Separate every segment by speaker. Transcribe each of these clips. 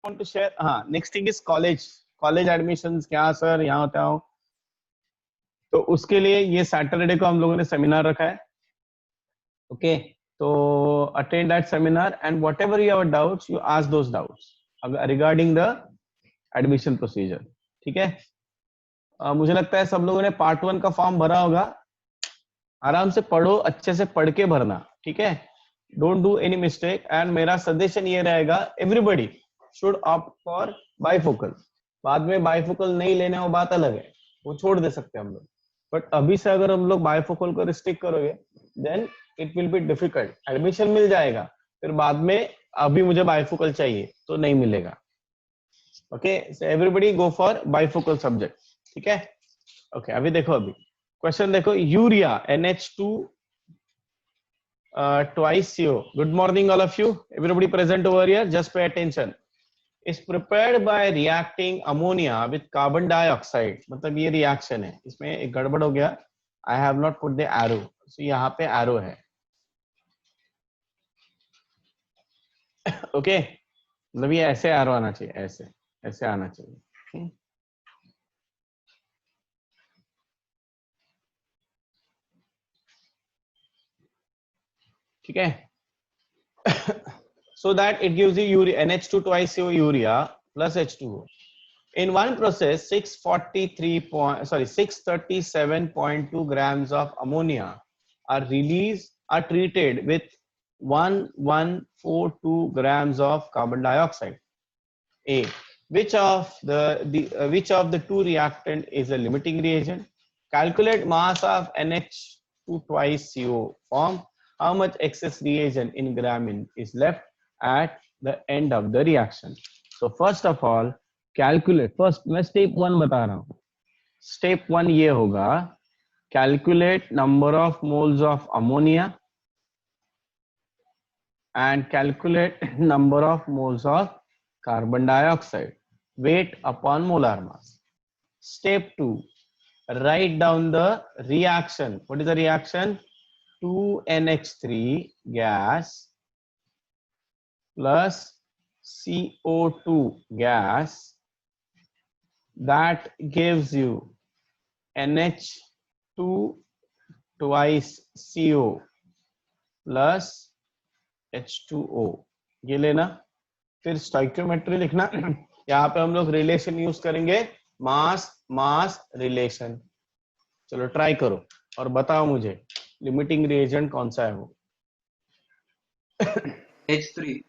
Speaker 1: want to share, हाँ, next thing is college admissions, क्या sir यहाँ होता हो, तो उसके लिए ये सैटरडे को हम लोगों ने सेमिनार रखा है. ओके, तो attend that seminar and what ever your doubts you ask those doubts regarding the admission procedure. ठीक है, मुझे लगता है सब लोगों ने पार्ट 1 का फॉर्म भरा होगा. आराम से पढ़ो, अच्छे से पढ़ के भरना. ठीक है, don't do any mistake. And मेरा सजेशन ये रहेगा, everybody should opt for bifocal. बाद में बाइफोकल नहीं लेने वो बात अलग है, वो छोड़ दे सकते हैं हम लोग. बट अभी से अगर हम लोग बाइफोकल को रिस्ट्रिक्ट करोगे then it will be difficult. Admission मिल जाएगा, फिर बाद में अभी मुझे बाइफोकल चाहिए तो नहीं मिलेगा. Okay, so everybody go for bifocal subject. ठीक है, ओके. अभी देखो, अभी क्वेश्चन देखो. Urea NH2 twice CO. Good morning all of you, everybody present over here, just pay attention. Is prepared by reacting ammonia with carbon dioxide. मतलब ये reaction है, इसमें एक गड़बड़ हो गया. I have not put the arrow, so यहाँ पे arrow है. ओके, मतलब ये ऐसे arrow आना चाहिए, ऐसे ऐसे आना चाहिए. ठीक है, so that it gives you urea, NH2 twice CO urea plus H2O. In one process, 637.2 grams of ammonia are treated with 1142 grams of carbon dioxide. A. Which of the two reactant is a limiting reagent? Calculate mass of NH2 twice CO form. How much excess reagent in gram is left at the end of the reaction? So first of all, calculate. First मैं step 1 बता रहा हूँ. Step 1 ये होगा, calculate number of moles of ammonia and calculate number of moles of carbon dioxide, weight upon molar mass. Step 2, write down the reaction. What is the reaction? 2NH3 gas plus CO2 gas, that gives you NH2 twice CO plus H2O. ये लेना. फिर stoichiometry लिखना. यहाँ पे हम लोग relation use करेंगे, मास मास relation. चलो ट्राई करो और बताओ मुझे लिमिटिंग रिएजेंट कौन सा है वो.
Speaker 2: H3.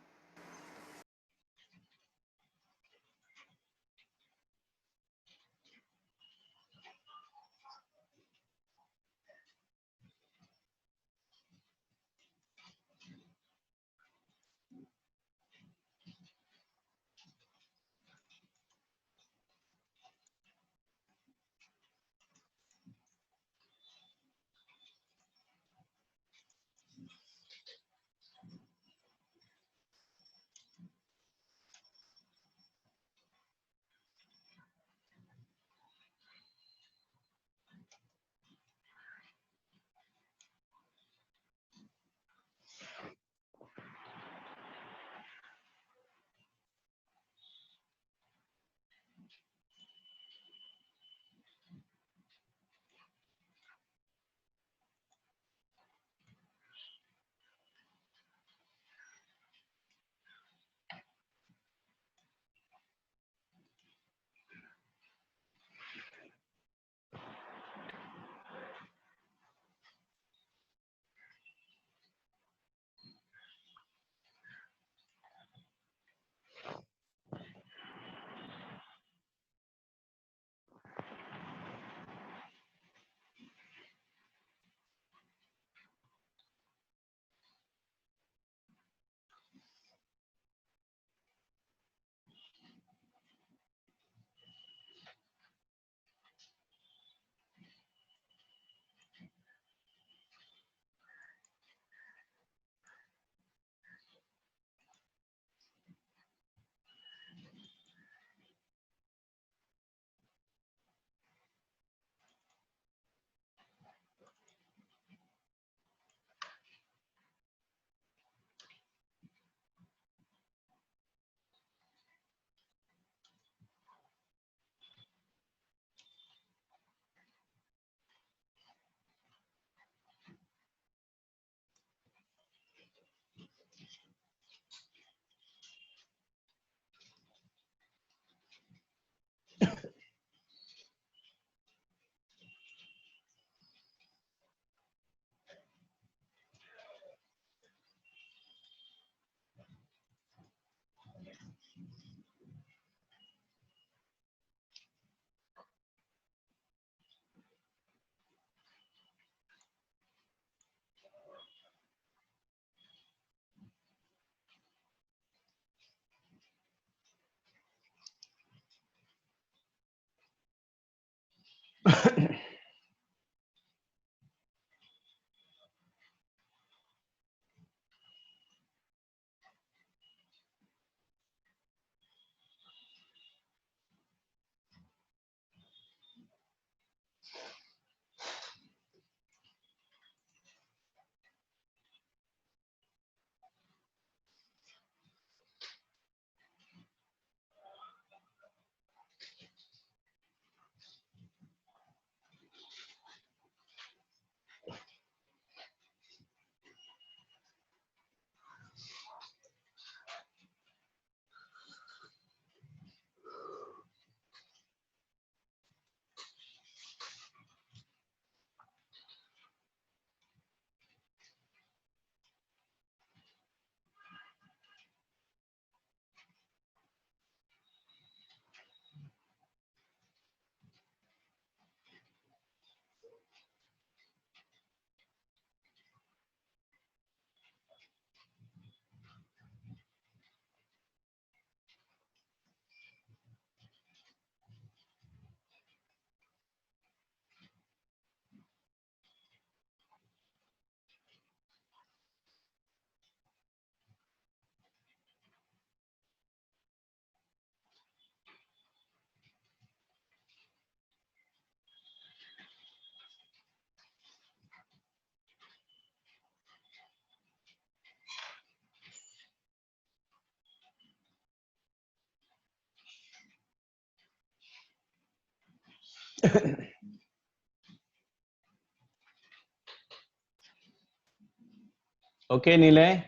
Speaker 1: Okay, Nilay,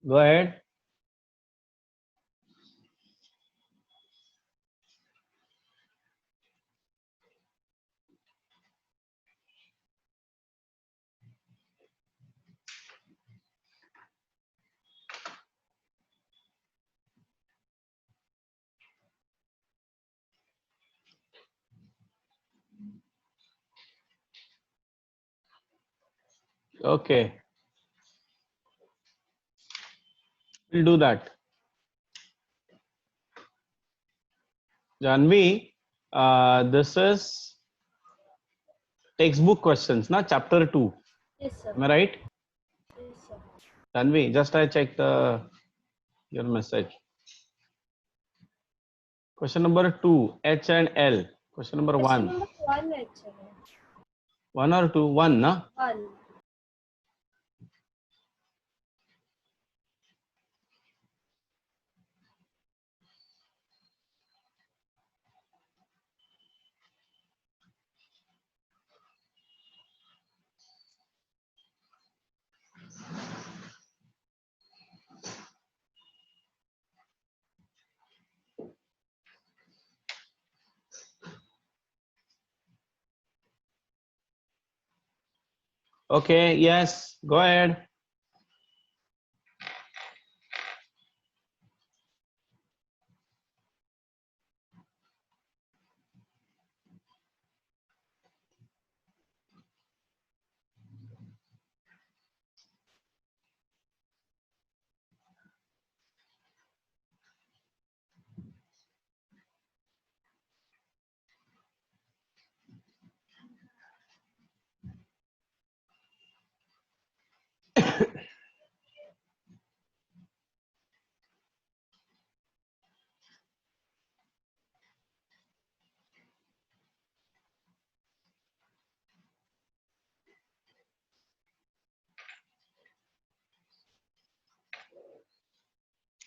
Speaker 1: go ahead. Okay, we'll do that. Janvi, this is textbook questions, na chapter 2.
Speaker 2: Yes, sir.
Speaker 1: Am I right?
Speaker 2: Yes, sir.
Speaker 1: Janvi, just I checked your message. Question number 2, H and L. Question number
Speaker 2: Question
Speaker 1: 1.
Speaker 2: number 1 actually.
Speaker 1: 1 or 2? 1, na?
Speaker 2: 1.
Speaker 1: Okay, yes, go ahead.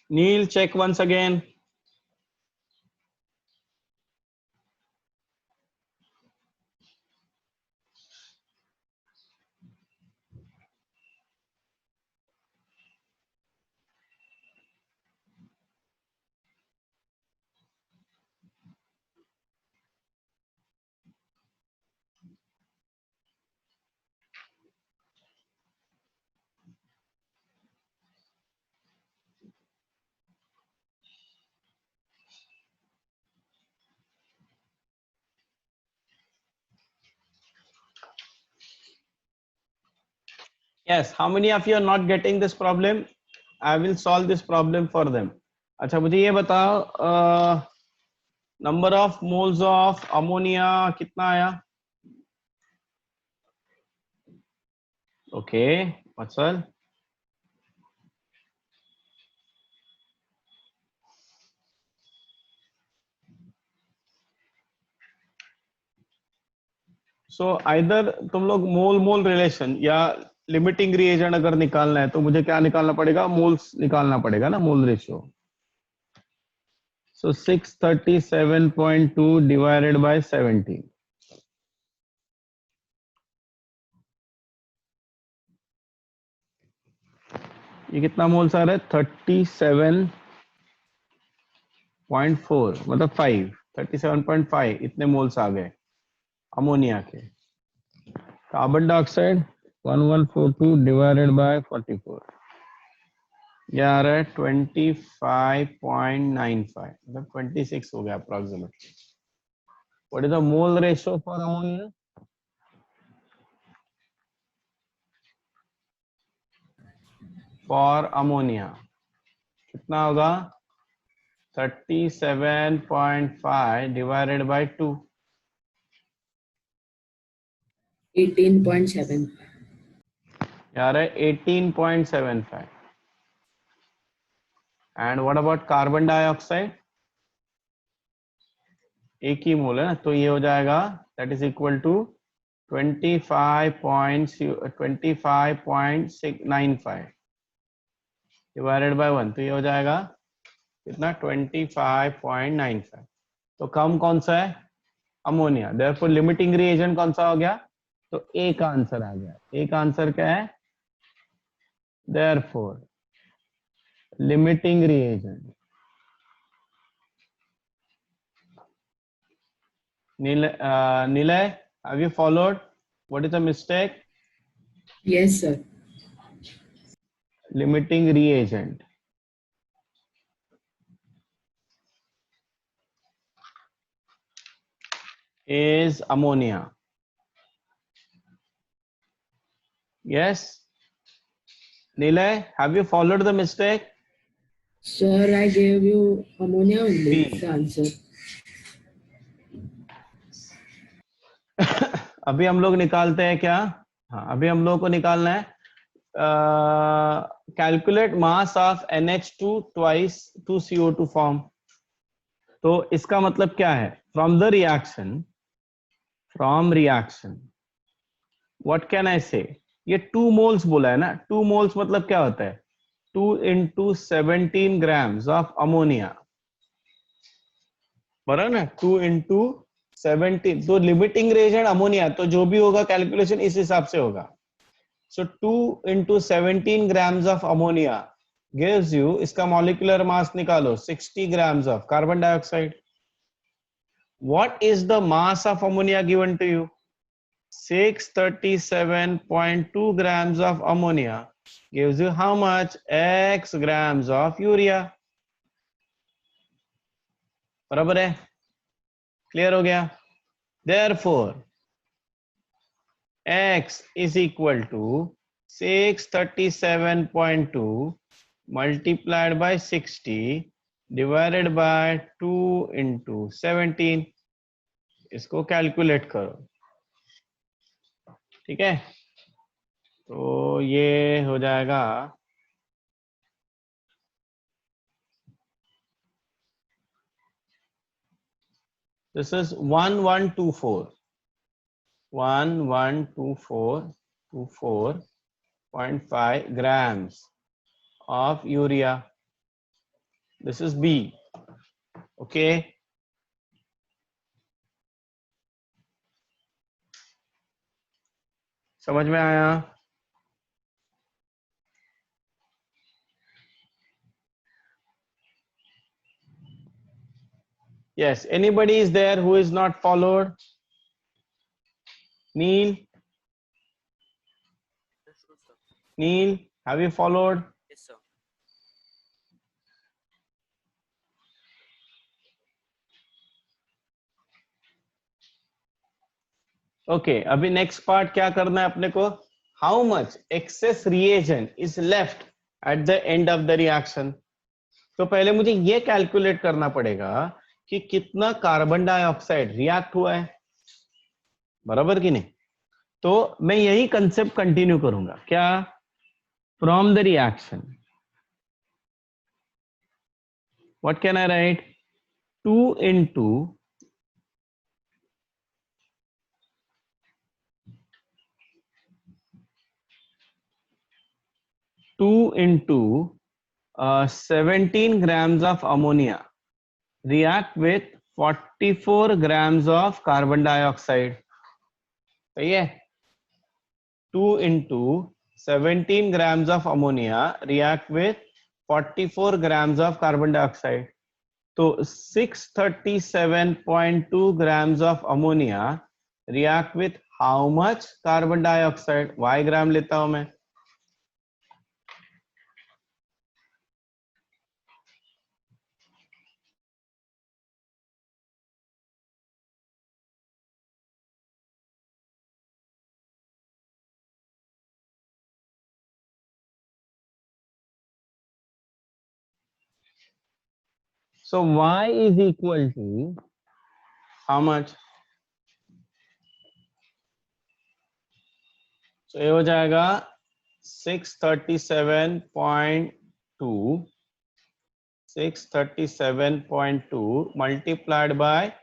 Speaker 1: Neil, check once again. Yes, how many of you are not getting this problem? I will solve this problem for them. अच्छा मुझे ये बताओ number of moles of ammonia कितना आया? Okay, वत्सल. So either तुम लोग मोल मोल relation या limiting reagent अगर निकालना है तो मुझे क्या निकालना पड़ेगा? मोल्स निकालना पड़ेगा ना, mole ratio. So 637.2 divided by 17. ये कितना मोल्स आ रहा है? 37.4 मतलब 5, 37.5 इतने मोल्स आ गए अमोनिया के. कार्बन डाइऑक्साइड 1142 डिवाइडेड बाय 44, ये आ रहा है 25.95 मतलब 26 हो गया approximately. What is the mole ratio for ammonia? For ammonia कितना होगा? 37.5 डिवाइडेड बाय 2,
Speaker 3: 18.7.
Speaker 1: यार है 18.75. And what about carbon dioxide? एक ही मोल है ना, तो ये हो जाएगा that is equal to 25.95 divided by 1, तो ये हो जाएगा कितना? 25.95. तो कम कौन सा है? अमोनिया। देयरफॉर लिमिटिंग रिएजेंट कौन सा हो गया? तो ए का आंसर आ गया। ए का आंसर क्या है? Therefore limiting reagent. Nilay, have you followed? What is the mistake?
Speaker 3: Yes, sir.
Speaker 1: Limiting reagent. Is ammonia. Yes. Nilay, have you followed the mistake?
Speaker 3: Sir, I gave you ammonia only,
Speaker 1: B.
Speaker 3: the answer.
Speaker 1: अभी हम लोग निकालते हैं क्या? हाँ, अभी हम लोग को निकालना है calculate mass of NH2 twice 2CO2 form. तो इसका मतलब क्या है? From reaction what can I से? ये 2 मोल्स बोला है ना, 2 मोल्स मतलब क्या होता है? 2 into 17 grams ऑफ अमोनिया, बराबर ना? 2 into 17, तो लिमिटिंग रिएजेंट अमोनिया, तो जो भी होगा कैलकुलेशन इस हिसाब से होगा। सो 2 into 17 grams of ammonia gives you, इसका मॉलिक्यूलर मास निकालो, 60 grams of carbon dioxide. What is the mass of ammonia given to you? 637.2 grams of ammonia gives you how much? X grams of urea। बराबर है? Clear हो गया? Therefore X is equal to 637.2 multiplied by 60 divided by 2 into 17। इसको calculate करो, ठीक है? तो ये हो जाएगा this is 1124.5 grams of urea. This is B. Okay. समझ में आया? Yes. Anybody is there who is not followed? Neil? Neil, have you followed?
Speaker 4: Yes, sir.
Speaker 1: Okay, अभी नेक्स्ट पार्ट क्या करना है अपने को? How much access reagent is left at the end of the reaction. तो पहले मुझे ये कैलकुलेट करना पड़ेगा कि कितना कार्बन डाइऑक्साइड रिएक्ट हुआ है, बराबर कि नहीं? तो मैं यही कंसेप्ट कंटिन्यू करूंगा। क्या? From the reaction what can I right? 2 into 17 grams of ammonia react with 44 grams of carbon dioxide। सही है? 2 into 17 grams of ammonia react with 44 grams of carbon dioxide। तो 637.2 grams of ammonia react with how much carbon dioxide? Y ग्राम लेता हूं मैं। So Y is equal to how much? So ये हो जाएगा 637.2 multiplied by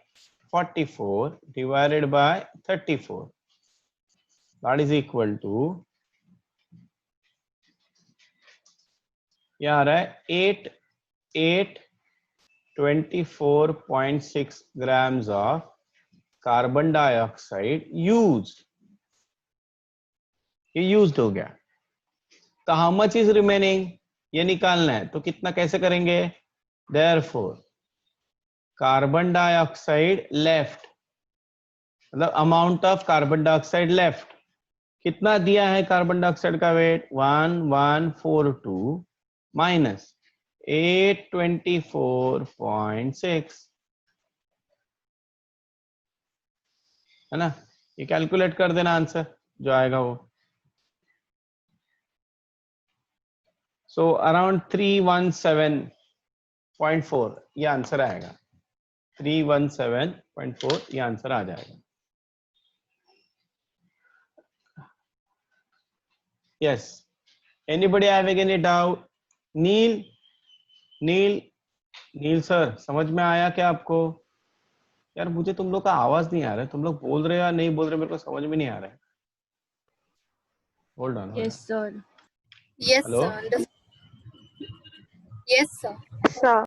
Speaker 1: 44 divided by 34, that is equal to, क्या आ रहा है? 824.6 grams of carbon dioxide use, ये यूज्ड हो गया। तो हाउ मच इज रिमेनिंग, ये निकालना है। तो कितना कैसे करेंगे, देयरफॉर कार्बन डाइऑक्साइड लेफ्ट, मतलब amount of carbon dioxide left, कितना दिया है कार्बन डाइऑक्साइड का वेट 1142 माइनस 824.6, है ना। ये कैलकुलेट कर देना, आंसर जो आएगा वो। सो अराउंड 317.4 ये आंसर आएगा, 317.4 ये आंसर आ जाएगा। Yes, anybody having any doubt? Neel, Neel, Neel sir समझ में आया क्या आपको? यार मुझे तुम लोग का आवाज नहीं आ रहा है, तुम लोग बोल रहे हो या नहीं बोल रहे, मेरे को समझ में नहीं आ रहा है। Hold on.
Speaker 4: Yes, sir. Yes,
Speaker 1: hello,
Speaker 4: sir. Yes, sir.
Speaker 5: Sir.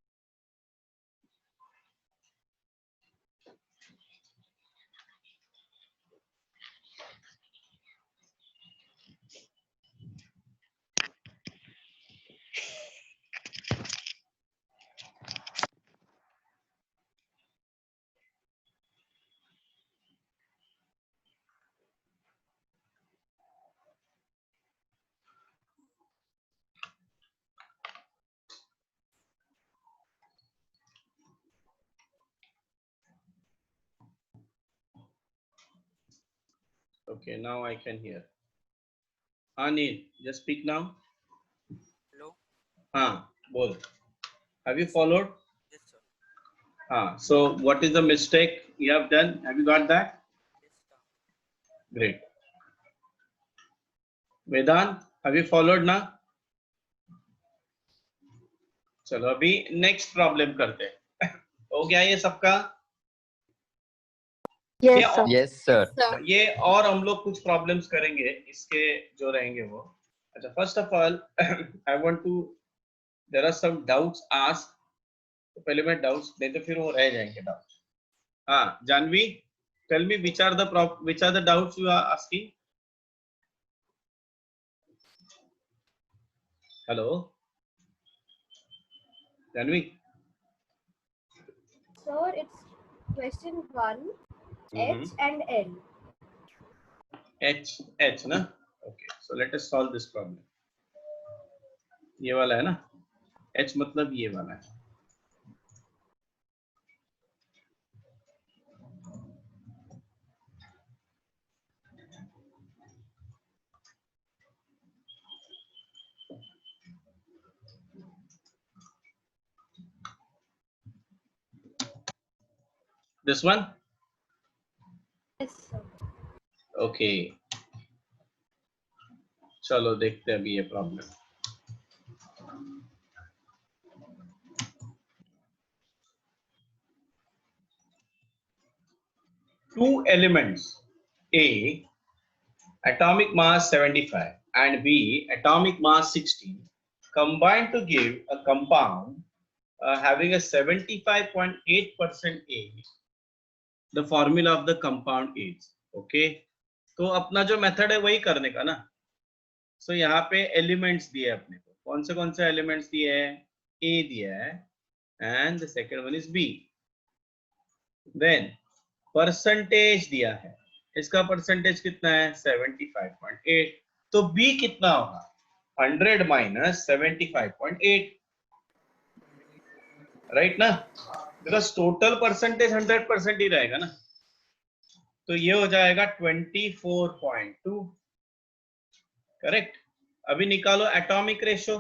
Speaker 1: okay, now I can hear. Neil, just speak now.
Speaker 6: Hello.
Speaker 1: बोल. Have you followed?
Speaker 6: Yes, sir.
Speaker 1: So what is the mistake you have done? Have you got that?
Speaker 6: Yes, sir.
Speaker 1: Great. Vedant, have you followed now? चलो अभी next problem करते हैं। हो गया ये सबका?
Speaker 5: Yes,
Speaker 1: ये
Speaker 5: sir.
Speaker 7: Yes, sir.
Speaker 4: Sir.
Speaker 1: ये और हम लोग कुछ प्रॉब्लम्स करेंगे इसके जो रहेंगे वो। अच्छा, first of all I want to, there are some doubts ask, तो पहले मैं डाउट्स नहीं तो फिर वो रह जाएंगे doubts. Jahnavi, tell me which are the doubts you are asking? Hello Jahnavi?
Speaker 2: Sir, it's question 1, H and L.
Speaker 1: H ना? Okay, so let us solve this problem. ये वाला है ना, H मतलब ये वाला है। This one?
Speaker 2: Yes, sir.
Speaker 1: Okay. चलो देखते हैं अभी ये problem. Two elements, A, atomic mass 75 and B, atomic mass 16, combined to give a compound having a 75.8% A. The formula of the compound is, okay, तो अपना जो मेथड है वही करने का ना। सो यहाँ पे एलिमेंट्स दिए अपने को, कौन से एलिमेंट्स दिए हैं? A दिया है and the second one is B। Then percentage दिया है, इसका परसेंटेज कितना है? 75.8। तो B कितना होगा? 100 माइनस 75.8, राइट ना? बिकॉज टोटल परसेंटेज 100% ही रहेगा ना। तो ये हो जाएगा 24.2, करेक्ट। अभी निकालो एटॉमिक रेशो।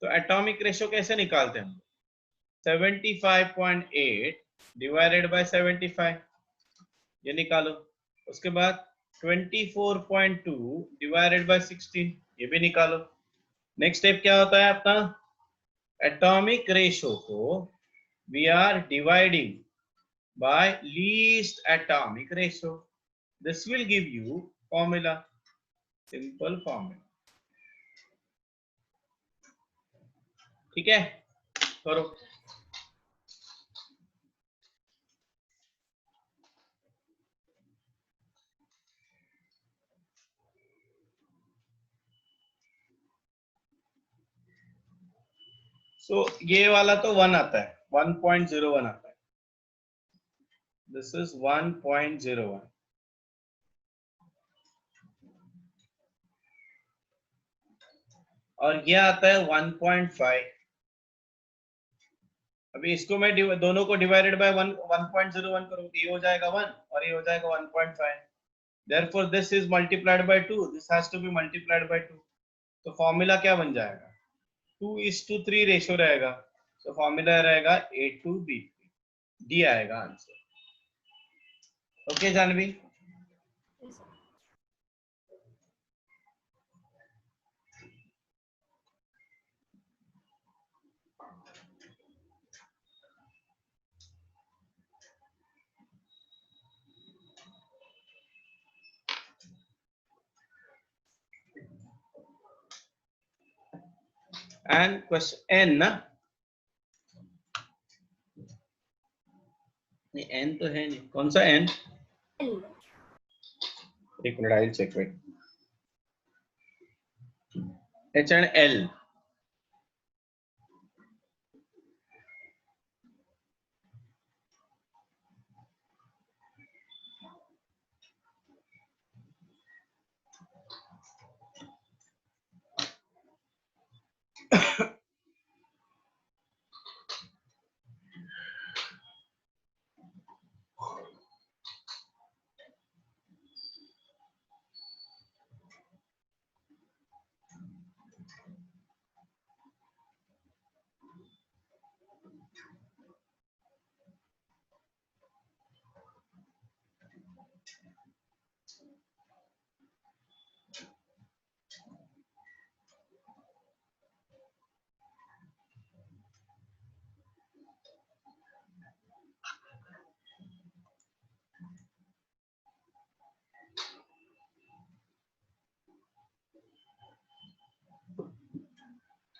Speaker 1: तो एटॉमिक रेशो कैसे निकालते हैं? 75.8 डिवाइडेड बाय 75, ये निकालो। उसके बाद 24.2 डिवाइडेड बाय 16, ये भी निकालो। नेक्स्ट स्टेप क्या होता है अपना? एटॉमिक रेशो को we are dividing by least atomic ratio. This will give you formula, simple formula. ठीक है, करो। सो ये वाला तो 1 आता है, 1.01 आता है, दिस इज 1.01, और ये आता है 1.5। अभी इसको मैं दोनों को डिवाइडेड बाय 1.01 करूँ तो ये हो जाएगा 1 और ये हो जाएगा 1.5। therefore this is multiplied by 2, this has to be multiplied by 2। तो फॉर्मूला क्या बन जाएगा, 2:3 रेशियो रहेगा, तो फॉर्मूला रहेगा A2B, डी आएगा answer. Okay Jahnavi,
Speaker 2: Yes, sir.
Speaker 1: And question N ना, नहीं एन तो है नहीं, कौन सा एन,
Speaker 2: L.
Speaker 1: एक मिनट I check wait, H and L,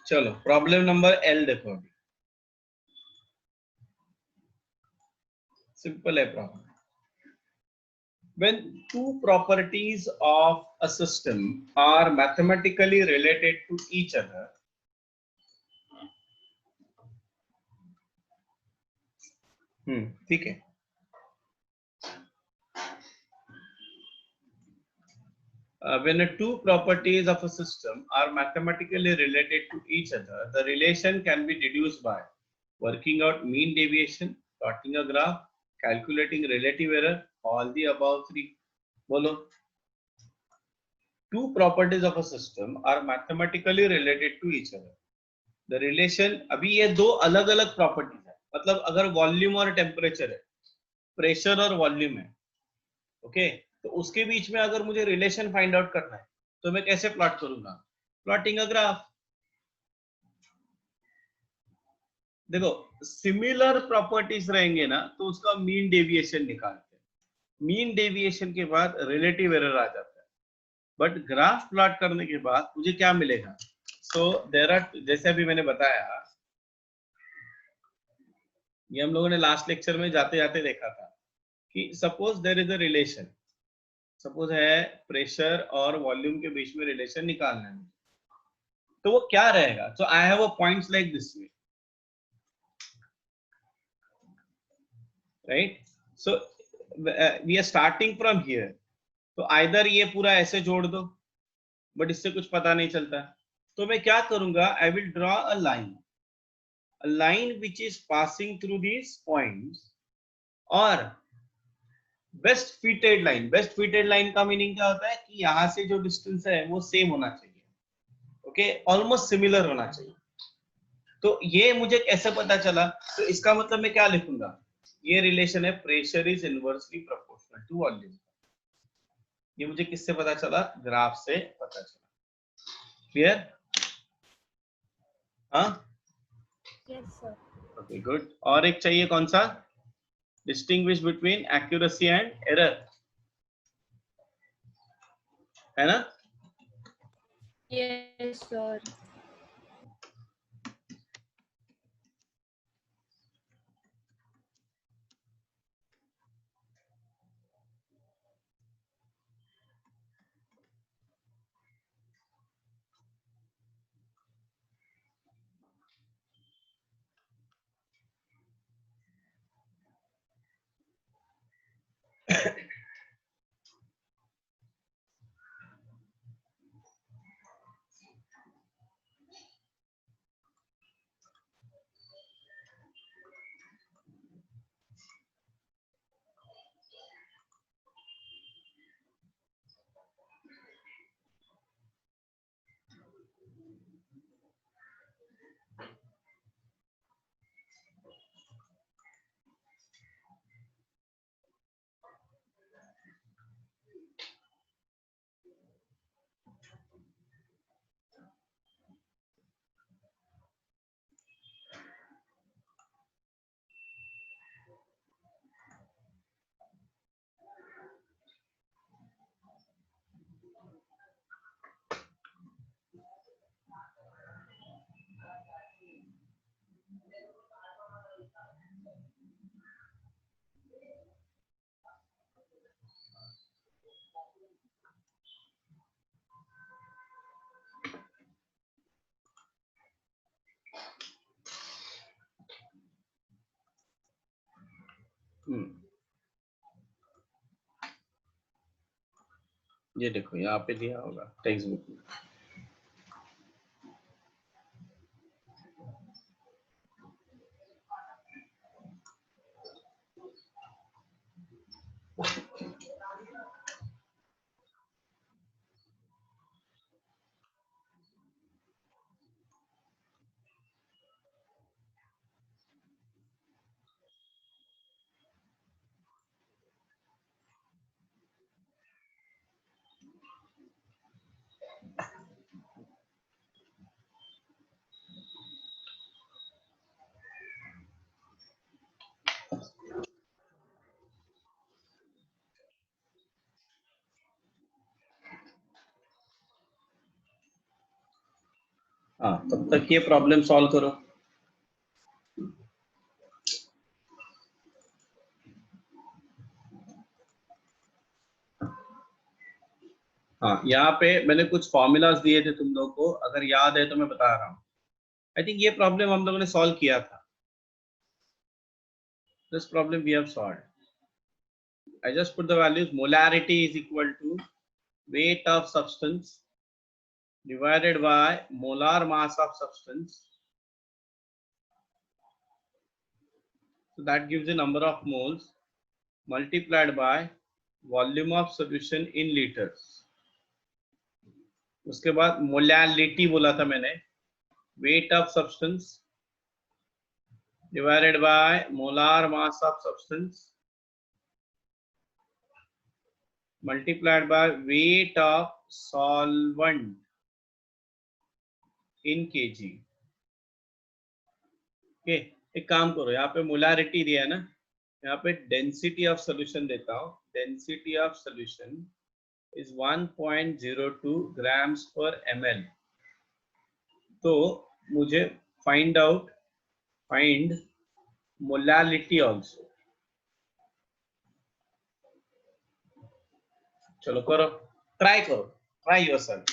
Speaker 1: चलो प्रॉब्लम नंबर एल देखो, अभी सिंपल है problem. When two properties of a system are mathematically related to each other, ठीक है, when two properties of a system are mathematically related to each other, the relation can be deduced by working out mean deviation, plotting a graph, calculating relative error, all the above three. बोलो, two properties of a system are mathematically related to each other. The relation, अभी ये दो अलग अलग properties है, मतलब अगर volume और टेम्परेचर है, प्रेशर और वॉल्यूम है, ओके, तो उसके बीच में अगर मुझे रिलेशन फाइंड आउट करना है तो मैं कैसे प्लॉट करूंगा, प्लॉटिंग अ ग्राफ। देखो सिमिलर प्रॉपर्टीज रहेंगे ना तो उसका मीन डेविएशन निकालते हैं, मीन डेविएशन के बाद रिलेटिव एरर आ जाता है, बट ग्राफ प्लॉट करने के बाद मुझे क्या मिलेगा, सो देयर आर, जैसे अभी मैंने बताया, ये हम लोगों ने लास्ट लेक्चर में जाते जाते देखा था कि suppose there is a relation, suppose है प्रेशर और वॉल्यूम के बीच में रिलेशन निकालना है, तो वो क्या रहेगा, so I have a points like this way, right, so we are starting from here, तो आइदर ये पूरा ऐसे जोड़ दो, बट इससे कुछ पता नहीं चलता, तो मैं क्या करूंगा, I will draw a line which is passing through these points, और best fitted line, best fitted line का मीनिंग क्या होता है कि यहां से जो डिस्टेंस है वो सेम होना चाहिए, ओके, ऑलमोस्ट सिमिलर होना चाहिए। तो ये मुझे कैसे पता चला, तो इसका मतलब मैं क्या लिखूंगा, ये रिलेशन है pressure is inversely proportional to volume, ये मुझे किससे पता चला, ग्राफ से पता चला, क्लियर, हाँ,
Speaker 2: Yes, sir.
Speaker 1: Okay good. और एक चाहिए कौन सा, distinguish between accuracy and error, है ना,
Speaker 4: Yes, sir.
Speaker 1: ये देखो यहाँ पे दिया होगा टेक्स्ट बुक में। हाँ, तब तक ये प्रॉब्लम सॉल्व करो। हाँ, यहाँ पे मैंने कुछ फॉर्मूलाज दिए थे तुम लोगों को, अगर याद है तो मैं बता रहा हूँ। आई थिंक ये प्रॉब्लम हम लोगों ने सॉल्व किया था। This problem we have solved. I just put the values. Molarity is equal to weight of substance divided by molar mass of substance. So that gives the number of moles multiplied by volume of solution in liters. उसके बाद molality बोला था मैंने, weight of substance divided by molar mass of substance multiplied by weight of solvent in kg. Okay, एक काम करो, यहाँ पे मोलारिटी दिया है ना, यहाँ पे डेंसिटी ऑफ सोल्यूशन देता हूँ। Density of solution is 1.02 grams पर ml। तो मुझे फाइंड मोलालिटी ऑल्सो। चलो करो, try yourself.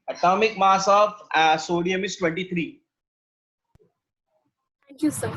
Speaker 1: Atomic mass of sodium is 23.
Speaker 4: Thank you, sir.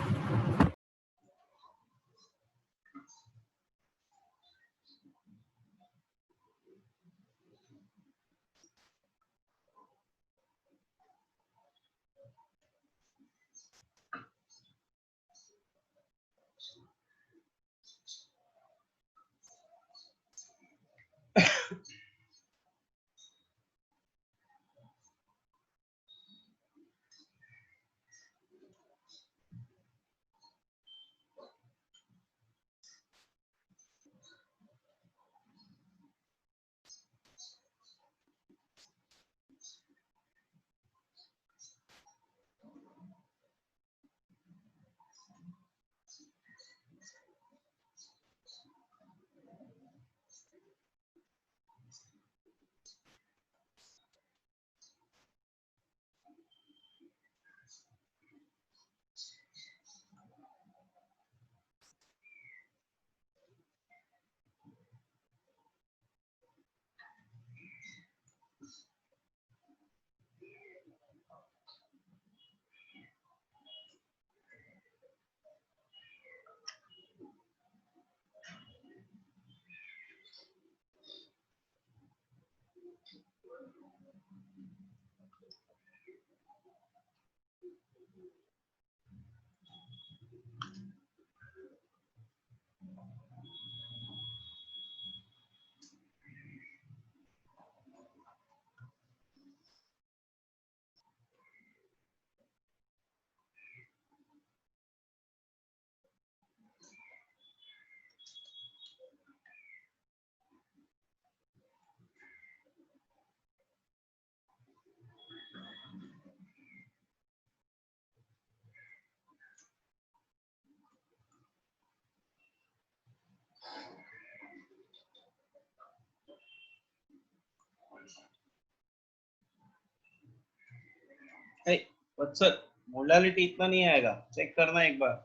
Speaker 1: Vatsal molality इतना नहीं आएगा, चेक करना एक बार,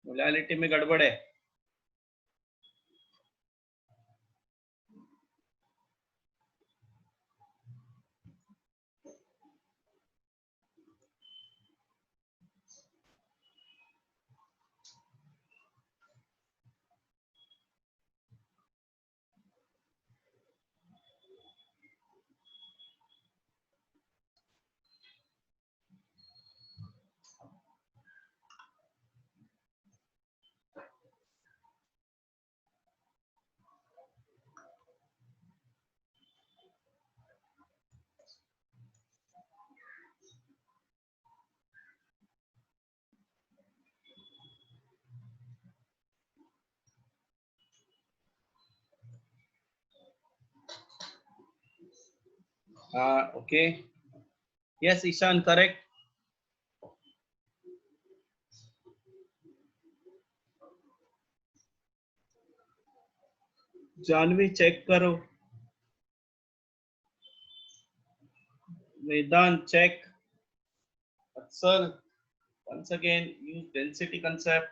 Speaker 1: मोलालिटी में गड़बड़ है। Okay, yes Ishaan, correct. Jahnavi check करो, वेदांत चेक, अक्सर once again use density concept।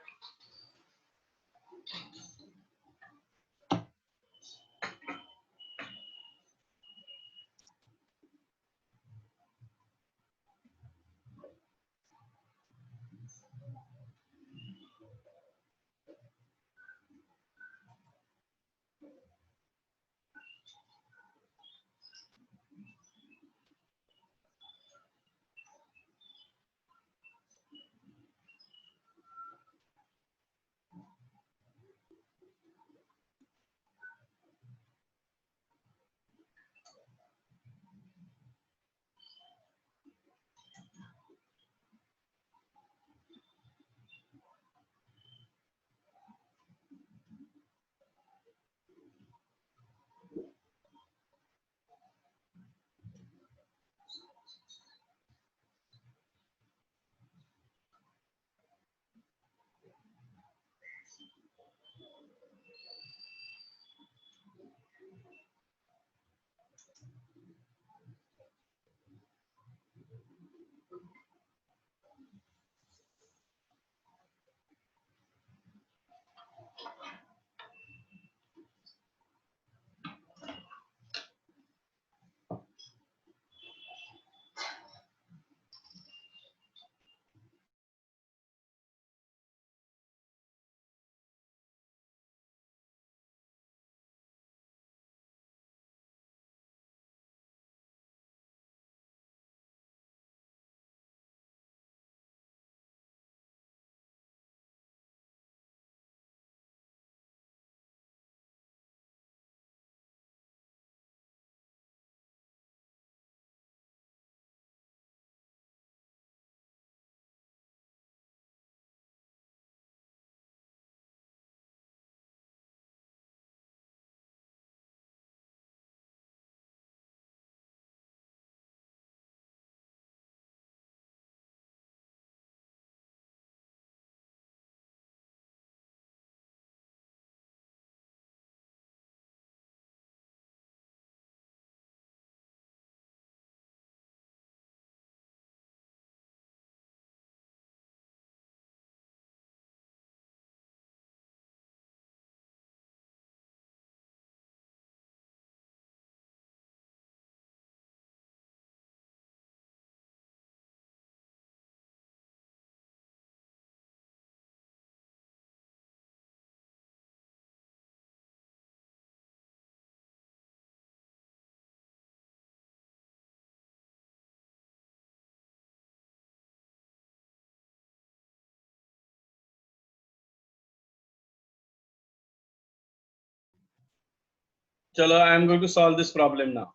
Speaker 1: चलो, I am going to solve this problem now.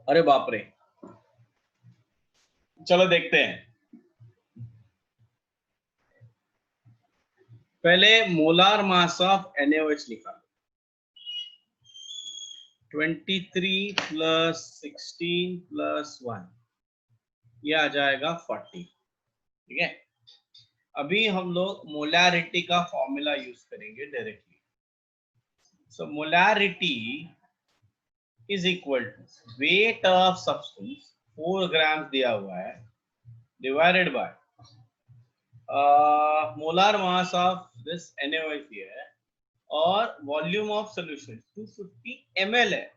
Speaker 1: अरे बाप रे, चलो देखते हैं। पहले मोलार मास ऑफ NaOH निकालो, 23 प्लस 16 प्लस 1, ये आ जाएगा 40। ठीक है, अभी हम लोग मोलारिटी का फॉर्मूला यूज करेंगे directly. So molarity is equal to weight of substance 4 ग्राम दिया हुआ है divided by molar mass of this NaOH है और वॉल्यूम ऑफ सॉल्यूशन 250 ml है,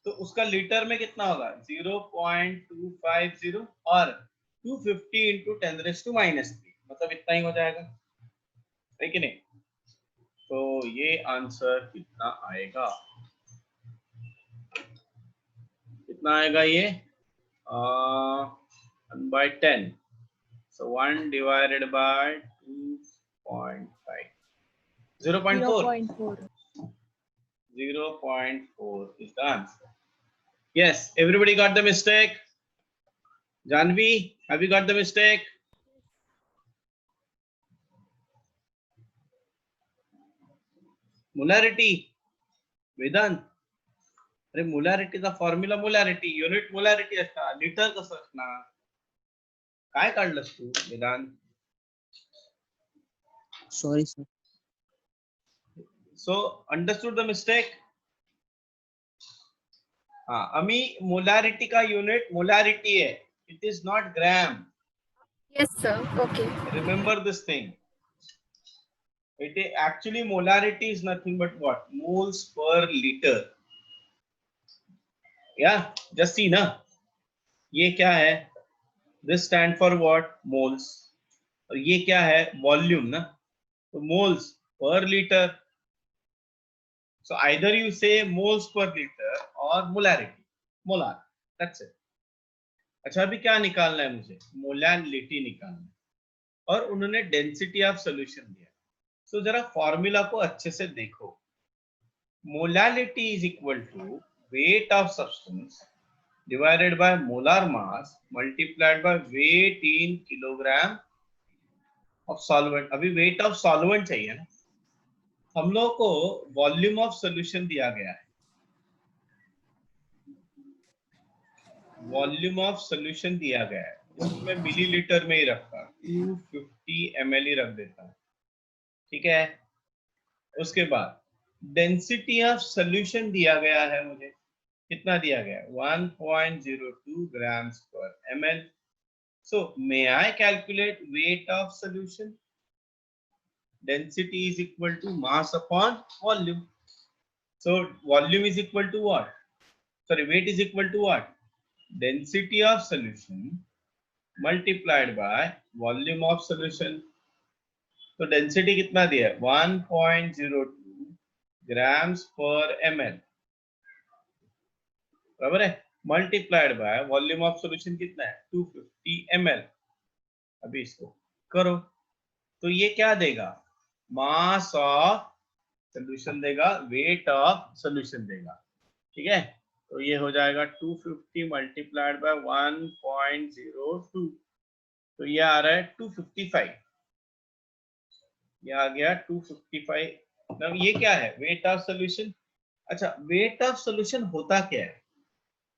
Speaker 1: तो उसका लीटर में कितना होगा 0.250 और 250 इंटू 10⁻⁻3, मतलब इतना ही हो जाएगा, है कि नहीं? तो ये आंसर कितना आएगा, कितना आएगा ये 1/10, so 1 divided by 2.5, 0.4. 0.4 is the answer. Yes, everybody got the mistake? Janvi, have you got the mistake? Molarity, Vedant. अरे मोलॅरिटीचा फॉर्म्युला मोलॅरिटी, युनिट मोलॅरिटी असता, लिटर कसं असणार? काय काढलंस तू वेदांत?
Speaker 6: Sorry, sir.
Speaker 1: So understood the mistake? हाँ, अमी मोलॅरिटी का unit molarity है, it is not gram.
Speaker 4: Yes, sir. Okay.
Speaker 1: Remember this thing. It is actually molarity is nothing but what? Moles per liter. Yeah, just see ना, ये क्या है? This stand for what? Moles. और ये क्या है? Volume ना, तो moles per liter. So either you say moles per liter or molarity. Molar. That's it. अच्छा, अभी क्या निकालना है मुझे? मोलैलिटी निकालना है, और उन्होंने डेंसिटी ऑफ सॉल्यूशन दिया। सो जरा फॉर्मूला को अच्छे से देखो। Molality is equal to weight of substance divided by molar mass multiplied by weight in kilogram of solvent। अभी weight of solvent चाहिए ना, हम लोगों को वॉल्यूम ऑफ सॉल्यूशन दिया गया है, वॉल्यूम ऑफ सॉल्यूशन दिया गया है, इसमें मिलीलीटर में ही रखता, 250 ml ही रख देता, ठीक है। उसके बाद डेंसिटी ऑफ सॉल्यूशन दिया गया है, मुझे कितना दिया गया है 1.02 grams per ml। so may I calculate weight of solution? Density is equal to mass upon volume, so volume is equal to what? Sorry, weight is equal to what? Density of solution multiplied by volume of solution। तो density कितना दिया है 1.02 grams per ml, बराबर है, multiplied by volume of solution कितना है 250 ml। अभी इसको करो तो ये क्या देगा, मास ऑफ सॉल्यूशन देगा, वेट ऑफ सॉल्यूशन देगा, ठीक है। तो ये हो जाएगा 250 मल्टीप्लाइड बाय 1.02, तो ये आ रहा है 255, ये आ गया 255। मतलब ये क्या है, वेट ऑफ सॉल्यूशन। अच्छा, वेट ऑफ सॉल्यूशन होता क्या है?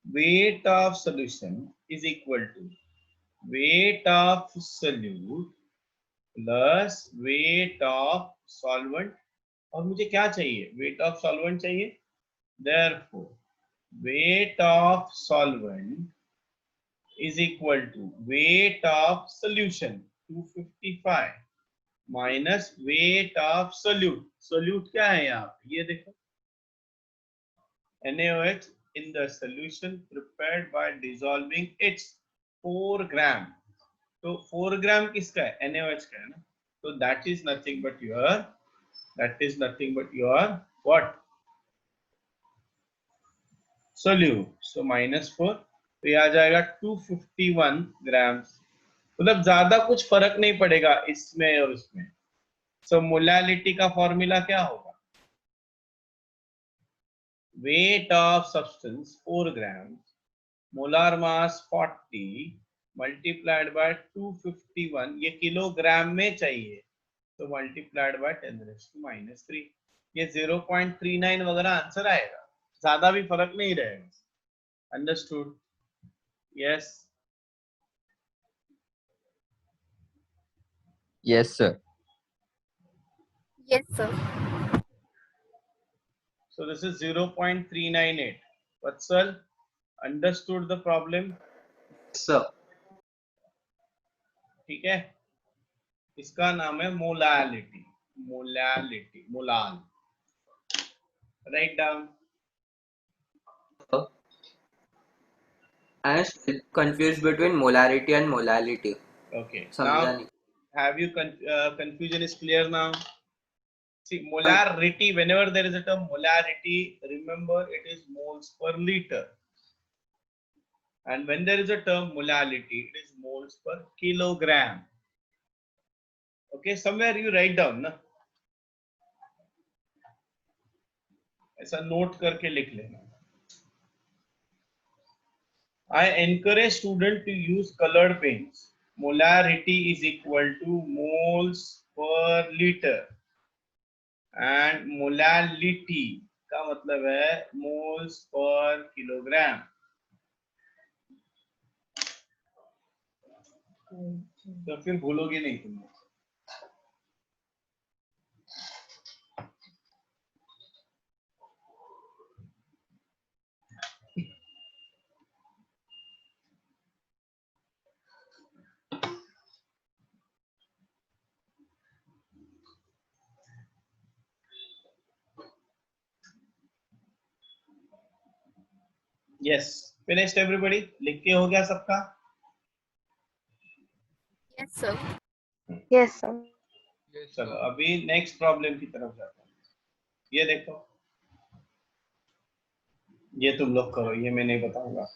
Speaker 1: weight of solution is equal to weight of solute plus weight of solvent, और मुझे क्या चाहिए, weight of solvent चाहिए, therefore weight of solvent is equal to weight of solution 255 minus weight of solute। solute क्या है यहाँ पे, ये देखो NaOH in the solution prepared by dissolving its 4 gram। तो 4 ग्राम किसका है, NaOH का है ना, तो that is nothing but your what, solute। so -4, तो ये आ जाएगा 251 grams। मतलब ज्यादा कुछ फर्क नहीं पड़ेगा इसमें और उसमें। so मोलैलिटी का फॉर्मूला क्या होगा, weight of substance 4 grams, molar mass 40 multiplied by 251, ये किलोग्राम में चाहिए, तो multiplied by 10⁻⁻3, ये 0.39 वगैरह आंसर आएगा, ज्यादा भी फर्क नहीं रहेगा। Understood? Yes
Speaker 5: Yes, sir.
Speaker 4: Yes, sir.
Speaker 1: so this is 0.398। Vatsal, understood the problem?
Speaker 5: Sir
Speaker 1: ठीक है, इसका नाम है molality, molality, molal. Write down.
Speaker 5: I am still confused between molarity and molality.
Speaker 1: Okay,
Speaker 5: समझा
Speaker 1: now
Speaker 5: नहीं.
Speaker 1: have you confusion is clear now? See, molarity, whenever there is a term molarity, remember it is moles per liter, and when there is a term molality, it is moles per kilogram. Okay, somewhere you write down ना, ऐसा note करके लिख लेना. I encourage student to use colored paints. Molarity is equal to moles per liter, and molality का मतलब है moles per kilogram. तो फिर भूलोगे नहीं तुम. Yes, finished everybody? लिख के हो गया सबका?
Speaker 4: Yes, sir.
Speaker 2: Yes, sir.
Speaker 1: चलो अभी नेक्स्ट प्रॉब्लम की तरफ जाते हैं. ये देखो, ये तुम लोग करो, ये मैं नहीं बताऊंगा.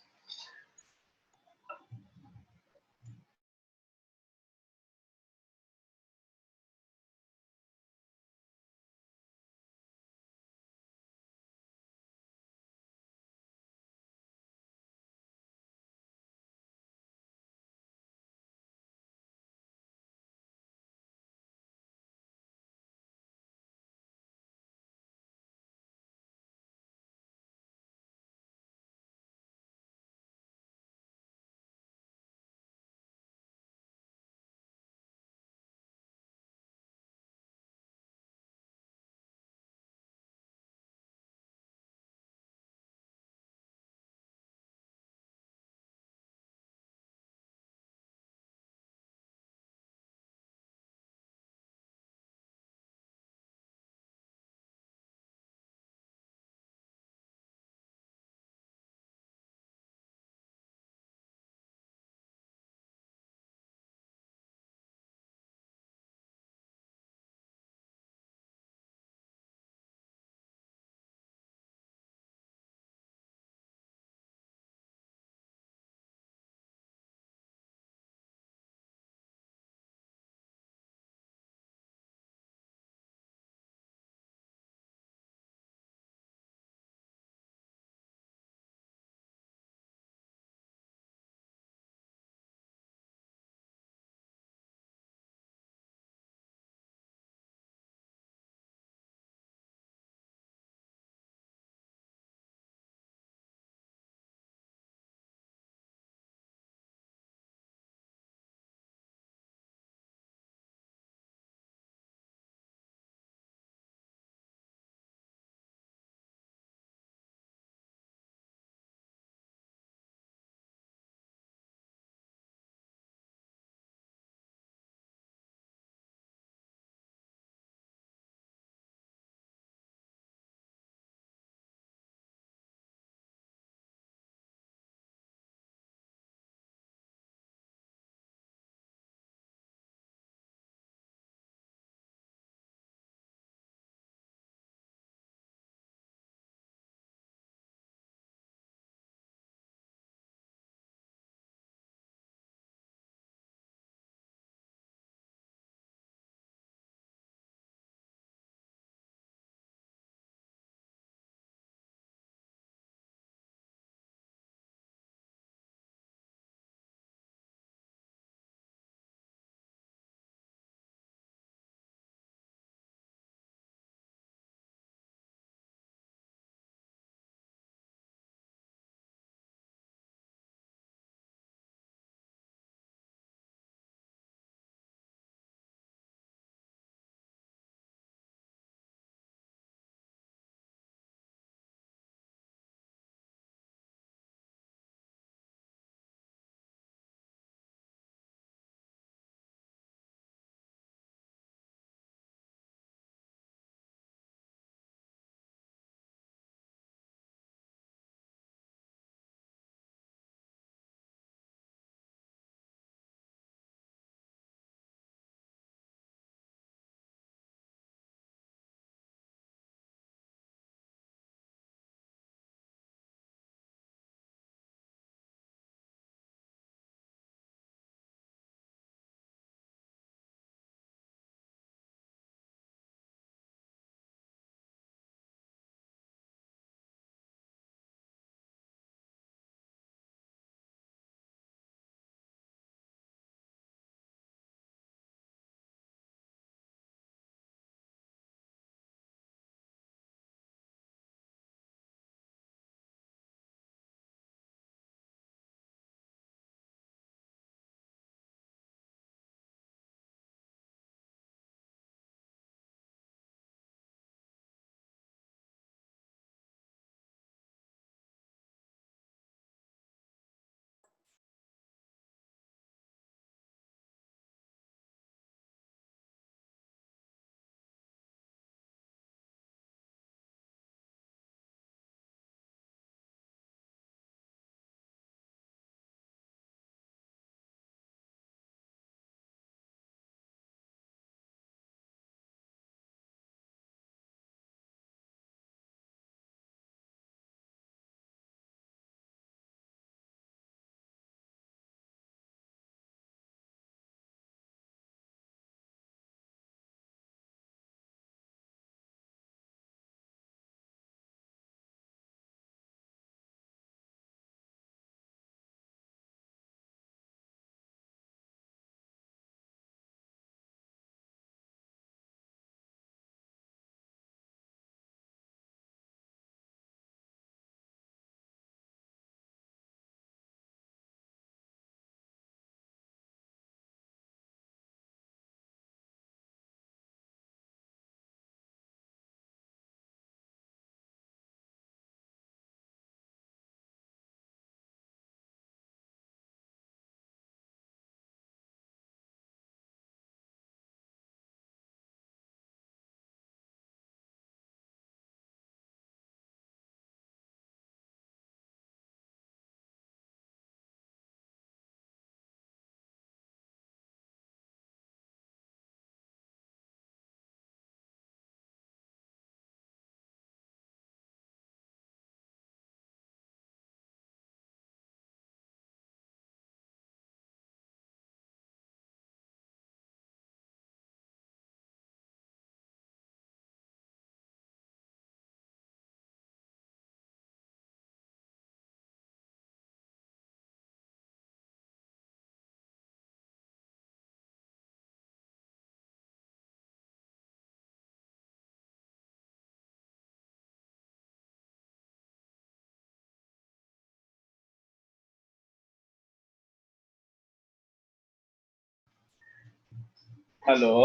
Speaker 1: हेलो,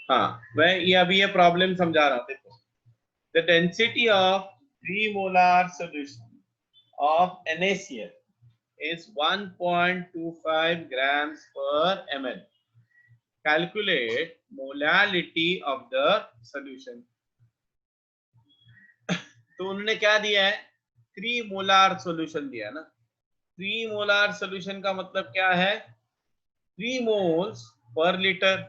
Speaker 1: हाँ मैं ये अभी ये प्रॉब्लम समझा रहा हूँ। देखो, the density of 3 molar solution of NaCl is 1.25 grams per ml. Calculate molality of the solution. तो उन्होंने क्या दिया है? 3 मोलार सॉल्यूशन दिया है ना। 3 मोलार सॉल्यूशन का मतलब क्या है? 3 मोल्स पर लीटर।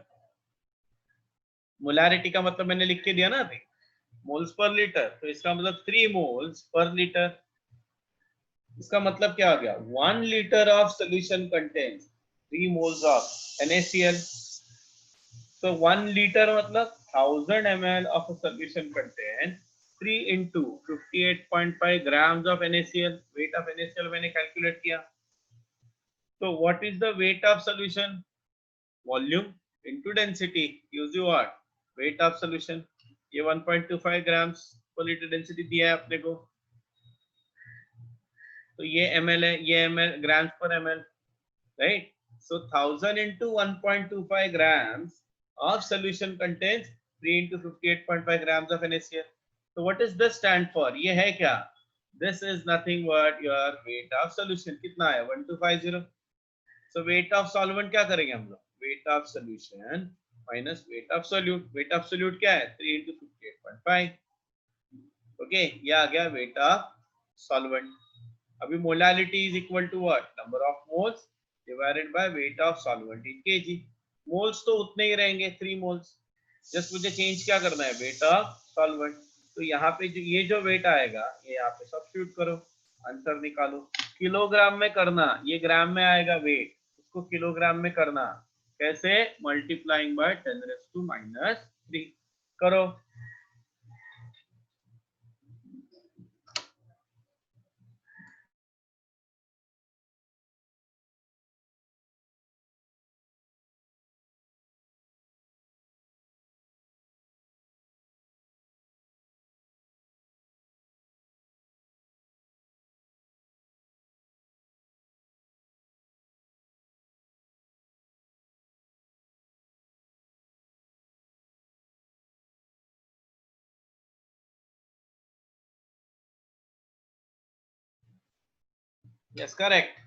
Speaker 1: मोलारिटी का मतलब मैंने लिख के दिया ना अभी, मोल्स पर लीटर, तो इसका मतलब 3 मोल्स पर लीटर। इसका मतलब क्या हो गया? 1 litre of solution contains 3 moles of NaCl। So 1 liter मतलब 1000 ml of a solution contain 3 into 58.5 grams of NaCl. Weight of NaCl मैंने calculate किया। So what is the weight of solution? Volume into density gives you what? Weight of solution. ये 1.25 grams per liter density दिया है अपने को। तो ये ml है, ये ml grams per ml, right? So 1000 into 1.25 grams of solution contains 3 into 58.5 grams of NaCl. So what does this stand for? ये है क्या? This is nothing but your weight of solution. कितना है? 1250. So weight of solvent क्या करेंगे हम लोग? Weight of solution minus weight of solute. Weight of solute क्या है? 3 into 58.5. Okay, ये आ गया weight of solvent. अभी molality is equal to what? Number of moles divided by weight of solvent in kg. Moles तो उतने ही रहेंगे, 3 moles. Just मुझे change क्या करना है? Weight of solvent. तो यहाँ पे जो ये जो वेट आएगा, ये यहाँ पे सब्स्टिट्यूट करो, आंसर निकालो। किलोग्राम में करना, ये ग्राम में आएगा वेट, उसको किलोग्राम में करना। कैसे? मल्टीप्लाइंग बाय 10⁻³ करो। Yes, correct.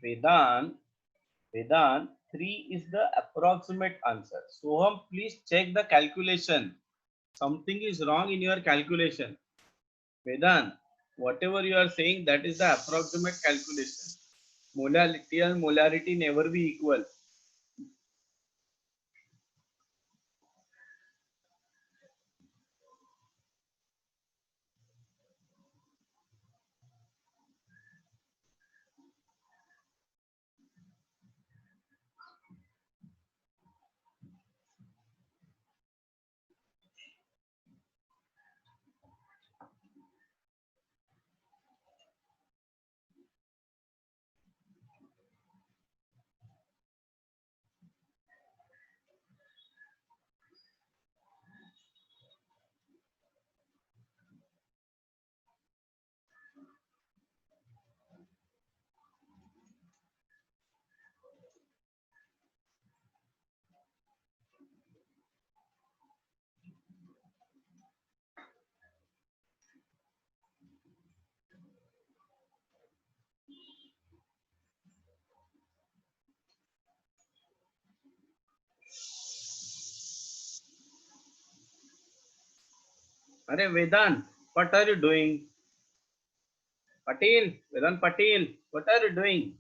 Speaker 1: Vedant, Vedant, 3 is the approximate answer. Soham, please check the calculation. Something is wrong in your calculation. Vedant, whatever you are saying, that is the approximate calculation. Molality and molarity never be equal. Arey Vedant, what are you doing? Patel, Vedant Patel, what are you doing?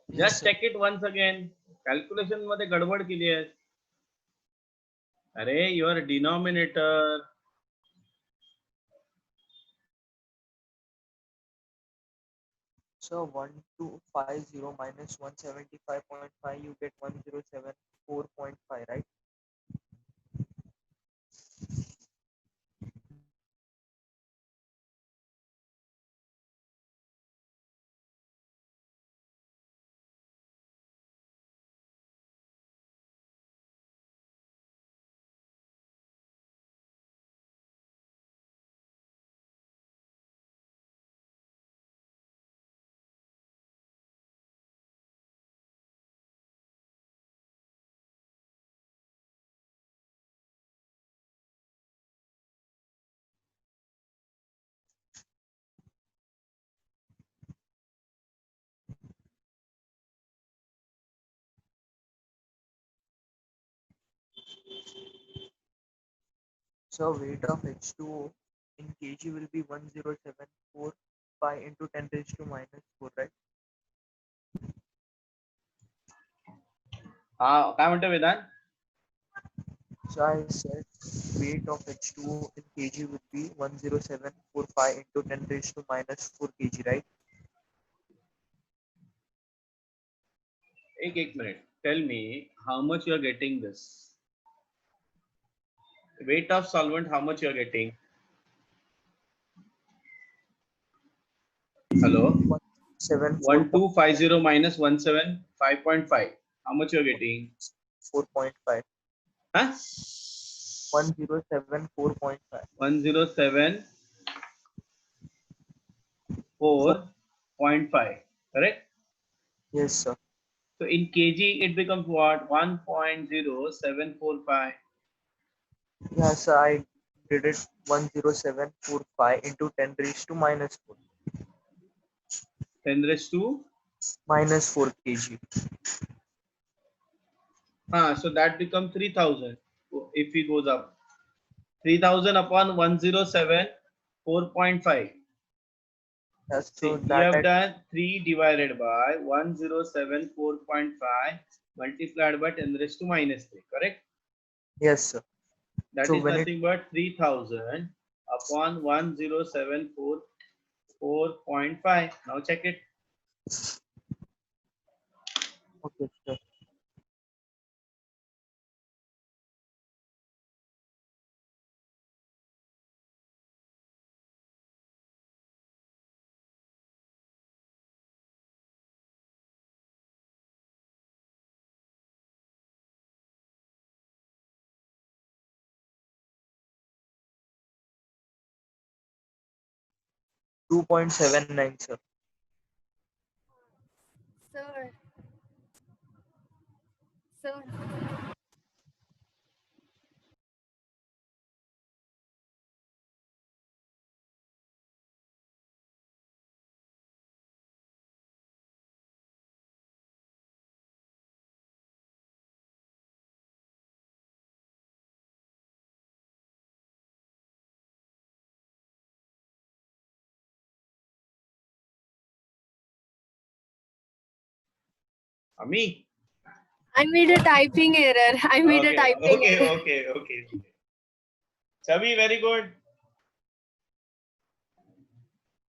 Speaker 6: Yes,
Speaker 1: Just
Speaker 6: sir.
Speaker 1: check it once again. Calculation मध्ये गडबड केली आहे. अरे your denominator.
Speaker 6: So 1250 minus 175.5, you get 1074.5, right? So weight of H2O in kg will be 10745 into 10 raised to minus 4, right?
Speaker 1: हा काय म्हणतो वेदांत?
Speaker 6: So I said weight of H2O in kg would be 10745 into 10 raised to minus 4 kg, right?
Speaker 1: एक minute. Tell me how much you are getting this. Weight of solvent, how much you are getting? Hello?
Speaker 6: 174.5.
Speaker 1: 1250 minus 175.5. How much you are getting?
Speaker 6: 4.5.
Speaker 1: Huh?
Speaker 6: 1074.5.
Speaker 1: 1074.5. Correct?
Speaker 6: Yes, sir.
Speaker 1: So in kg, it becomes what? 1.0745.
Speaker 6: Yeah, so I did it 10745 into 10 raised to minus 4.
Speaker 1: 10 raised to?
Speaker 6: Minus 4 kg.
Speaker 1: So that becomes 3000 if it goes up. 3000 upon 107, 4.5.
Speaker 6: Yes,
Speaker 1: See,
Speaker 6: so
Speaker 1: you
Speaker 6: that
Speaker 1: have done 3 divided by 107, 4.5 multiplied by 10 raised to minus 3. Correct?
Speaker 6: yes, sir.
Speaker 1: That
Speaker 6: So
Speaker 1: is
Speaker 6: when it
Speaker 1: nothing but 3000 upon 1074.4.5. Now check it.
Speaker 6: okay, sir. $2.79, sir.
Speaker 4: Sir. Sir.
Speaker 1: Ami?
Speaker 4: I made a typing error. I made a typing error.
Speaker 1: Okay. Chavi, very good.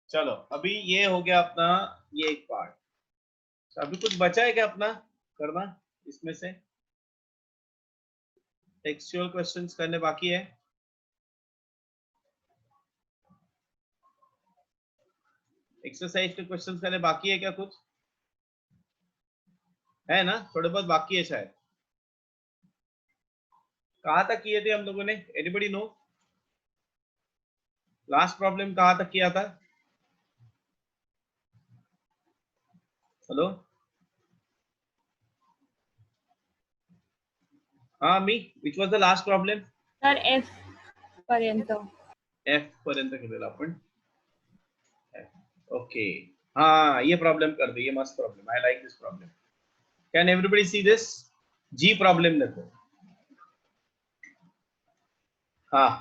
Speaker 1: चलो अभी ये हो गया अपना ये एक part. अभी कुछ बचा है क्या अपना करना इसमें से? टेक्सचुअल क्वेश्चंस करने बाकी है। एक्सरसाइज के क्वेश्चंस करने बाकी है क्या? कुछ है ना? थोड़े बहुत बाकी है शायद। कहाँ तक किए थे हम लोगों ने? Anybody no? लास्ट प्रॉब्लम कहाँ तक किया था? हेलो, हाँ मी, which was the last problem?
Speaker 7: Sir F पर्यंत.
Speaker 1: एफ पर्यंत केलेला आपण. ओके, हाँ ये प्रॉब्लम कर दे, ये मस्त problem, I like this problem. Can everybody see this? G problem देखो. हाँ,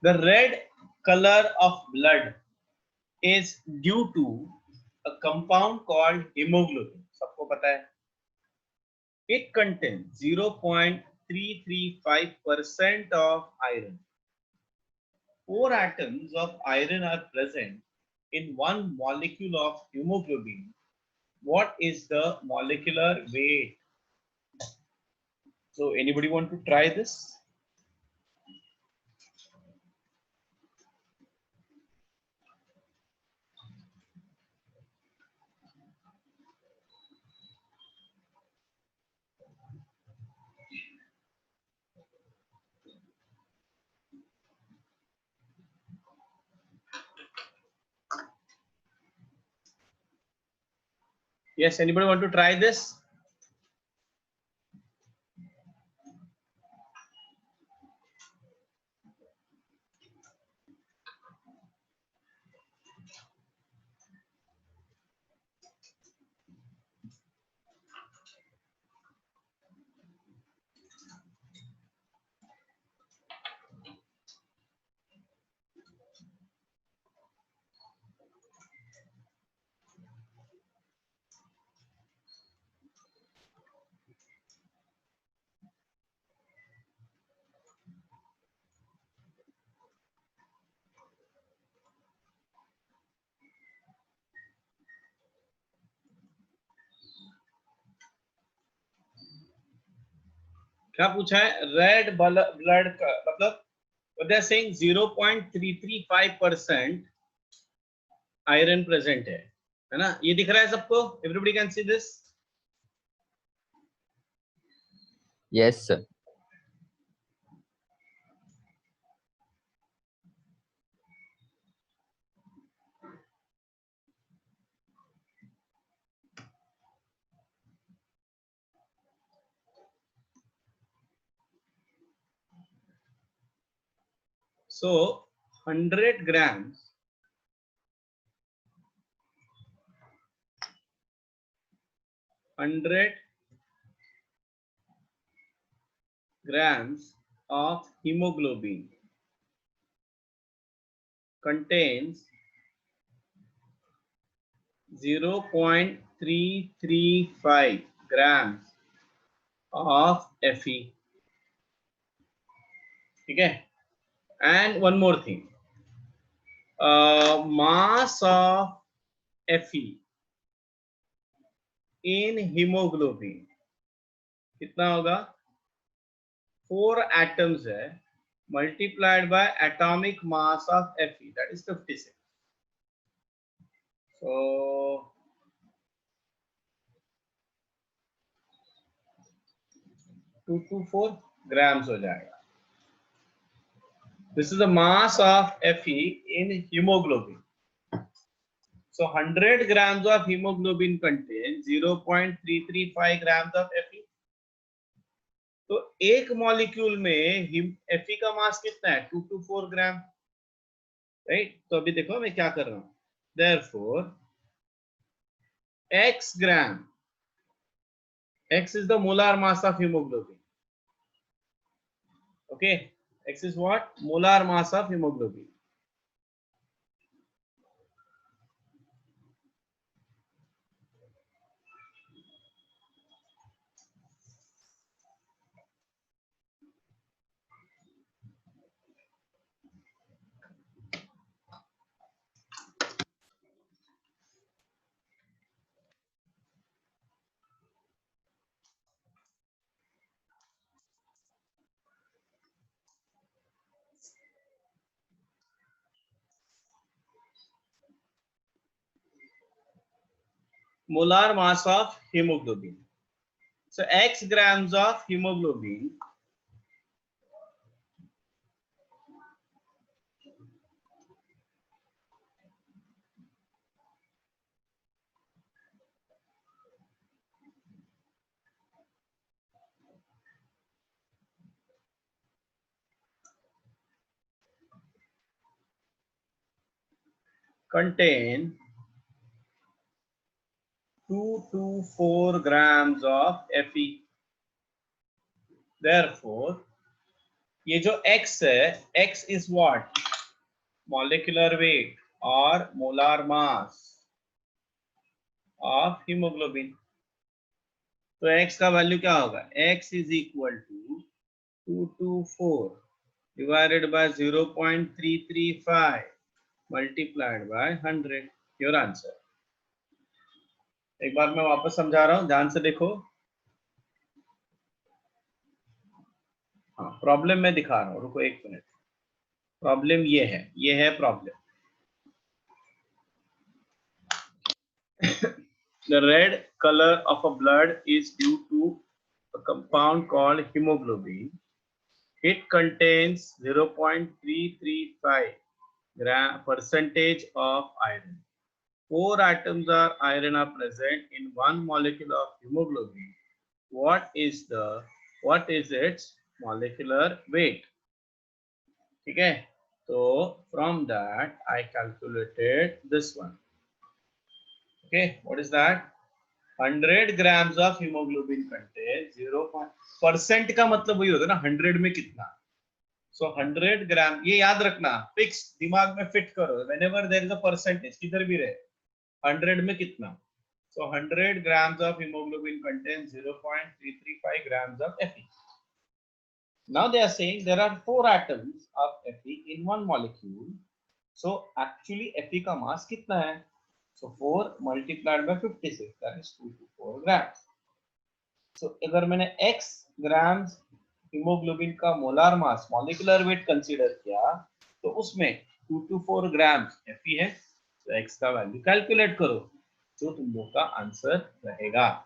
Speaker 1: the red color of blood is due to a compound called hemoglobin. सबको पता है. It contains 0.335% of iron. 4 atoms of iron are present in one molecule of hemoglobin. What is the molecular weight? So anybody want to try this? Yes, anybody want to try this? क्या पूछा है? Red blood का मतलब they are saying 0.335% iron present है ना? ये दिख रहा है सबको? Everybody can see this?
Speaker 8: Yes sir.
Speaker 1: So 100 grams of hemoglobin contains 0.335 grams of Fe. ठीक है? And one more thing, mass of Fe in hemoglobin कितना होगा? 4 atoms है multiplied by atomic mass of Fe, that is 56. So 224 grams हो जाएगा. This is the mass of Fe in hemoglobin. So 100 grams of hemoglobin contains 0.335 grams of Fe. तो एक molecule में Fe का मास कितना है? 224 ग्राम, राइट? तो अभी देखो मैं क्या कर रहा हूं. Therefore, x gram, x is the molar mass of hemoglobin. Okay, x is what? Molar mass of hemoglobin. molar mass of hemoglobin. So x grams of hemoglobin contain 2 to 4 grams of Fe. Therefore, ये जो x है, x is what? Molecular weight or molar mass of hemoglobin. तो x का value क्या होगा? x is equal to 224 divided by 0.335 multiplied by 100. Your answer. एक बार मैं वापस समझा रहा हूं, ध्यान से देखो. हाँ, प्रॉब्लम मैं दिखा रहा हूँ, रुको एक मिनट. प्रॉब्लम ये है problem. The red color of a blood is due to a compound called hemoglobin. It contains 0.335 percentage of iron. 4 atoms of iron are present in one molecule of hemoglobin. What is its molecular weight? ठीक है, तो from that I calculated this one. Okay, what is that? 100 grams of hemoglobin contains 0% का मतलब वही होता है ना, 100 में कितना. So 100 ग्राम, ये याद रखना, फिक्स दिमाग में फिट करो. Whenever there is a percentage, किधर भी रहे, 100 में कितना. So 100 grams of hemoglobin contains 0.335 grams of Fe. Now they are saying there are 4 atoms of Fe in one molecule. So actually Fe का mass कितना है? So 4 multiplied by 56, that is 2 to 4 grams. So अगर मैंने x grams hemoglobin का molar mass molecular weight consider किया, तो उसमें 2 to 4 grams Fe है. तो x का वैल्यू कैलकुलेट करो, जो तुम लोग का आंसर रहेगा.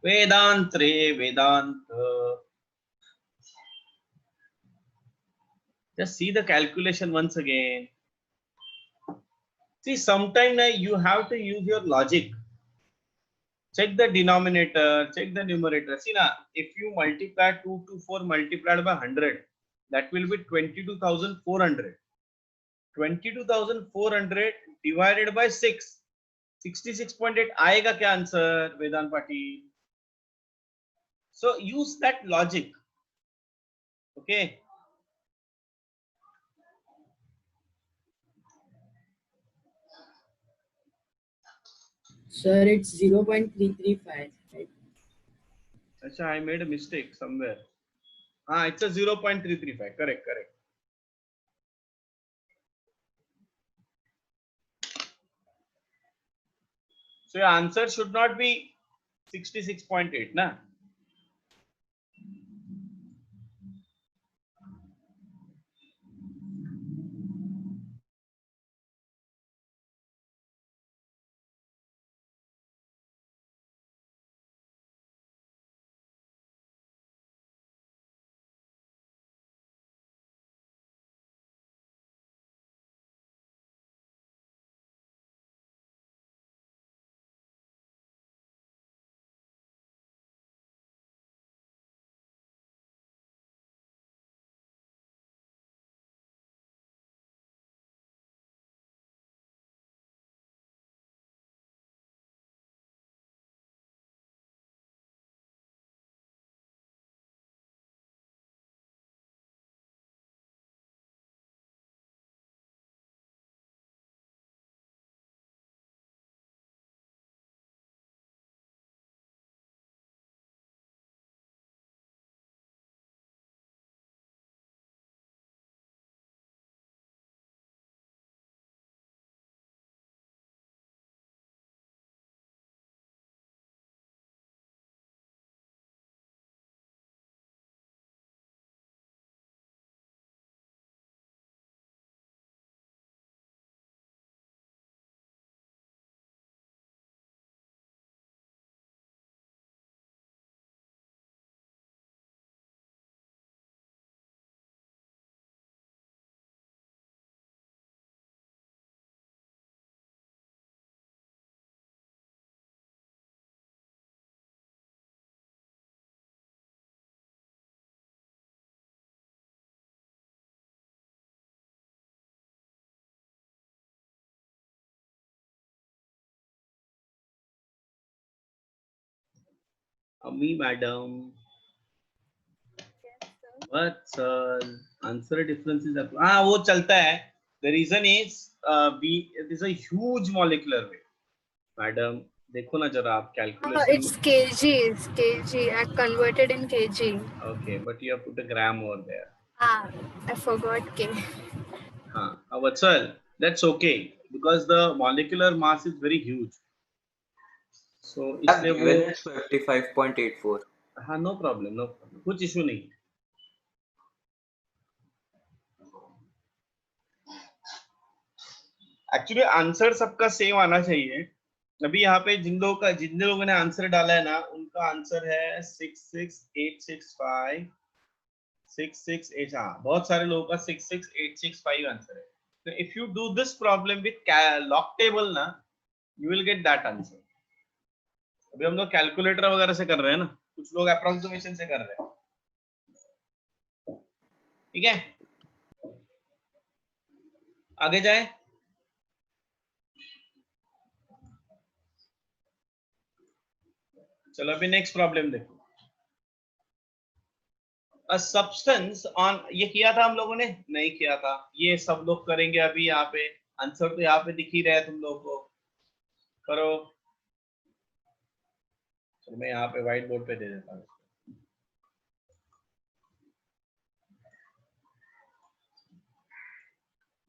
Speaker 1: वेदांत रे वेदांत. Just see the calculation once again. See, sometime you have to use your logic. Check the denominator, check the numerator. See now, if you multiply 2 to 4 multiplied by 100, that will be 22,400. 22,400 divided by 6, 66.8 आएगा क्या answer Vedant Patil? So use that logic. Okay.
Speaker 3: Sir, it's 0.335. Right?
Speaker 1: Achha, I made a mistake somewhere. It's a 0.335. Correct. So your answer should not be 66.8, na? अम्मी madam, what's answer differences, हाँ वो चलता है. The reason is it is a huge molecular weight. Madam देखो ना जरा आप calculation.
Speaker 4: It's kgs. Kg. I converted in kg.
Speaker 1: Okay, but you have put a gram over there.
Speaker 4: I forgot k.
Speaker 1: हाँ, Vatsal, that's okay because the molecular mass is very huge. So
Speaker 5: I've
Speaker 1: इसलिए वो,
Speaker 5: given it 55.84.
Speaker 1: हाँ no problem, कुछ issue नहीं. Actually answer सबका same आना चाहिए. अभी यहाँ पे जिन लोगों ने आंसर डाला है ना, उनका आंसर है 66865 668. हाँ, बहुत सारे लोगों का 66865 आंसर है. तो if you do this problem with log table ना, you will get that answer. अभी हम लोग कैलकुलेटर वगैरह से कर रहे हैं ना, कुछ लोग अप्रोक्सीमेशन से कर रहे हैं. ठीक है, आगे जाए. चलो अभी नेक्स्ट प्रॉब्लम देखो. अ सब्सटेंस ऑन, ये किया था हम लोगों ने, नहीं किया था. ये सब लोग करेंगे अभी. यहाँ पे आंसर तो यहाँ पे दिख ही रहा है तुम लोगों को. करो. चलो मैं यहाँ पे व्हाइट बोर्ड पे दे देता हूँ.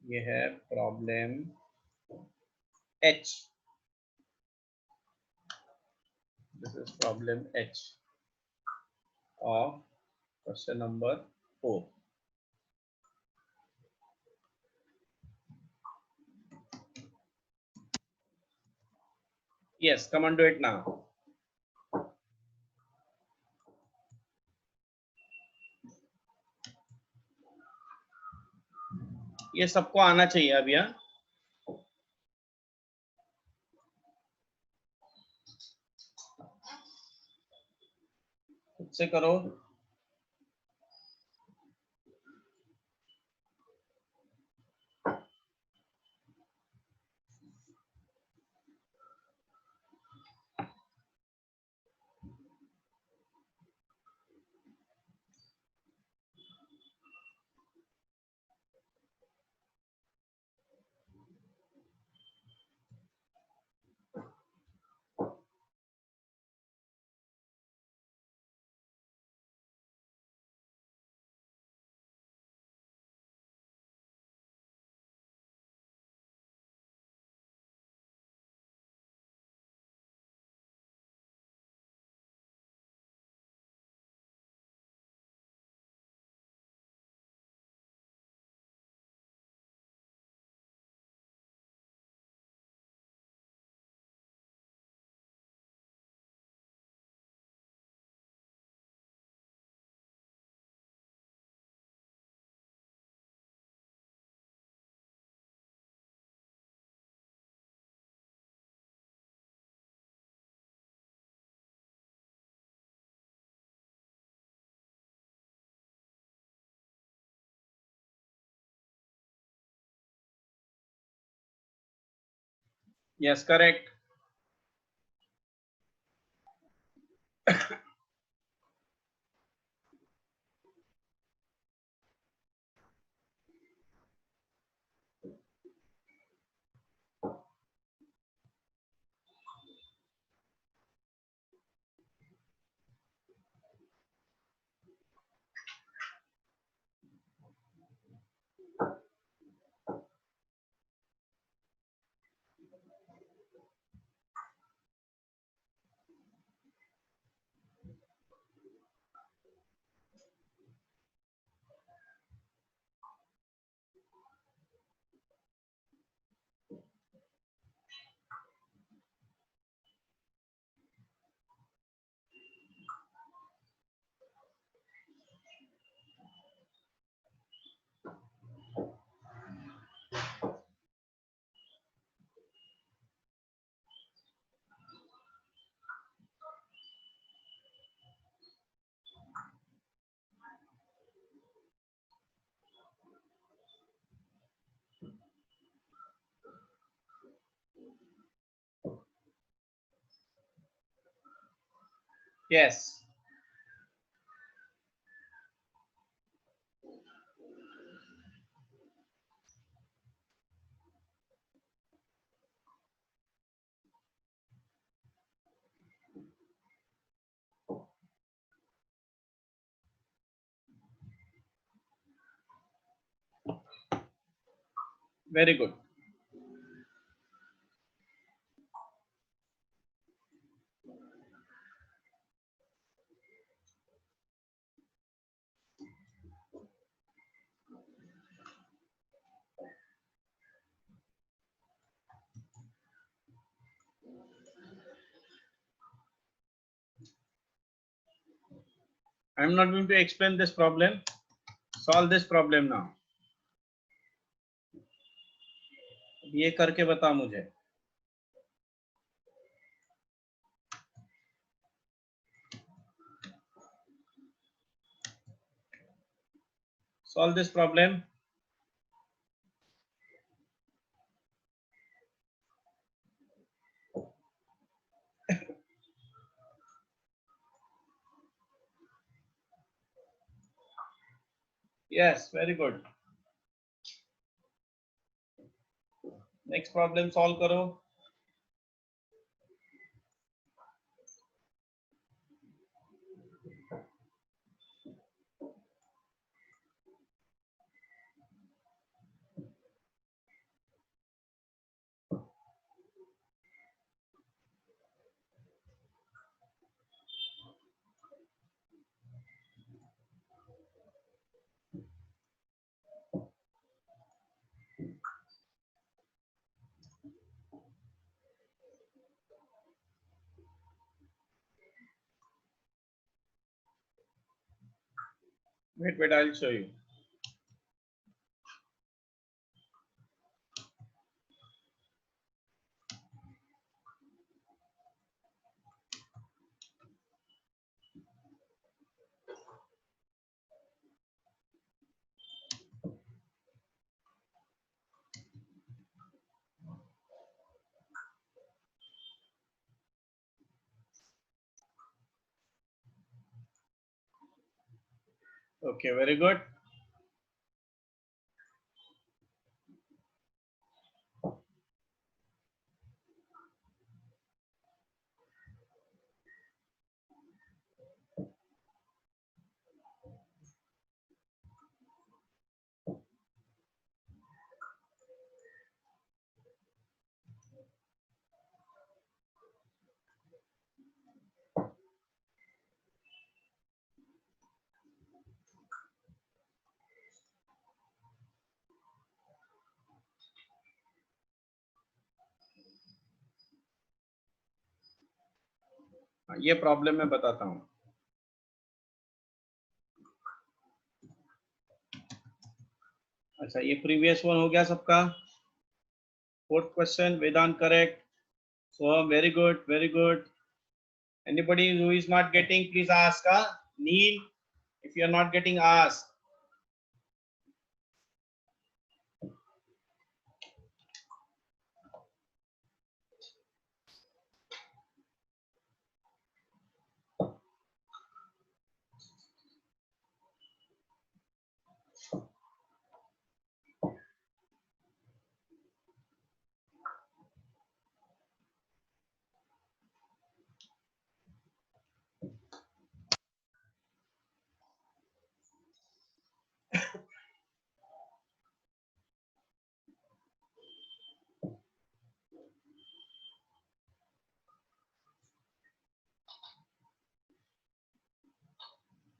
Speaker 1: ये है problem H. This is problem H of question number 4. Yes, come on, do it now. ये सबको आना चाहिए अब. यहाँ खुद से करो. Yes, correct. Yes. Very good. I'm not going to explain this problem. Solve this problem now. ये करके बता मुझे. Solve this problem. Yes, very good. Next problem solve करो. Wait, I'll show you. Okay, very good. ये problem मैं बताता हूँ. अच्छा, ये प्रीवियस वन हो गया सबका. Fourth question Vedanta correct. So very good, very good. Anybody who is not getting, please ask. Neil, if you are not getting, ask.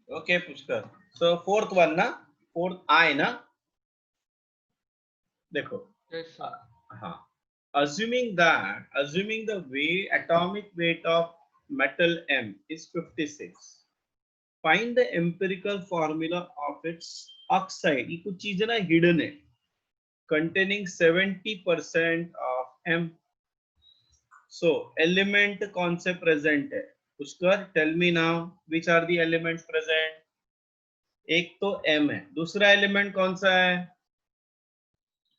Speaker 1: Okay, Pushkar. So fourth one ना, fourth I ना. देखो.
Speaker 5: Yes, sir.
Speaker 1: हाँ. Assuming the atomic weight of metal M is 56. Find the empirical formula of its oxide. ये कुछ चीजें ना hidden है. Containing 70% of M. So element कौन से present है? Pushkar, tell me now which are the elements present? एक तो M है, दूसरा एलिमेंट कौन सा है?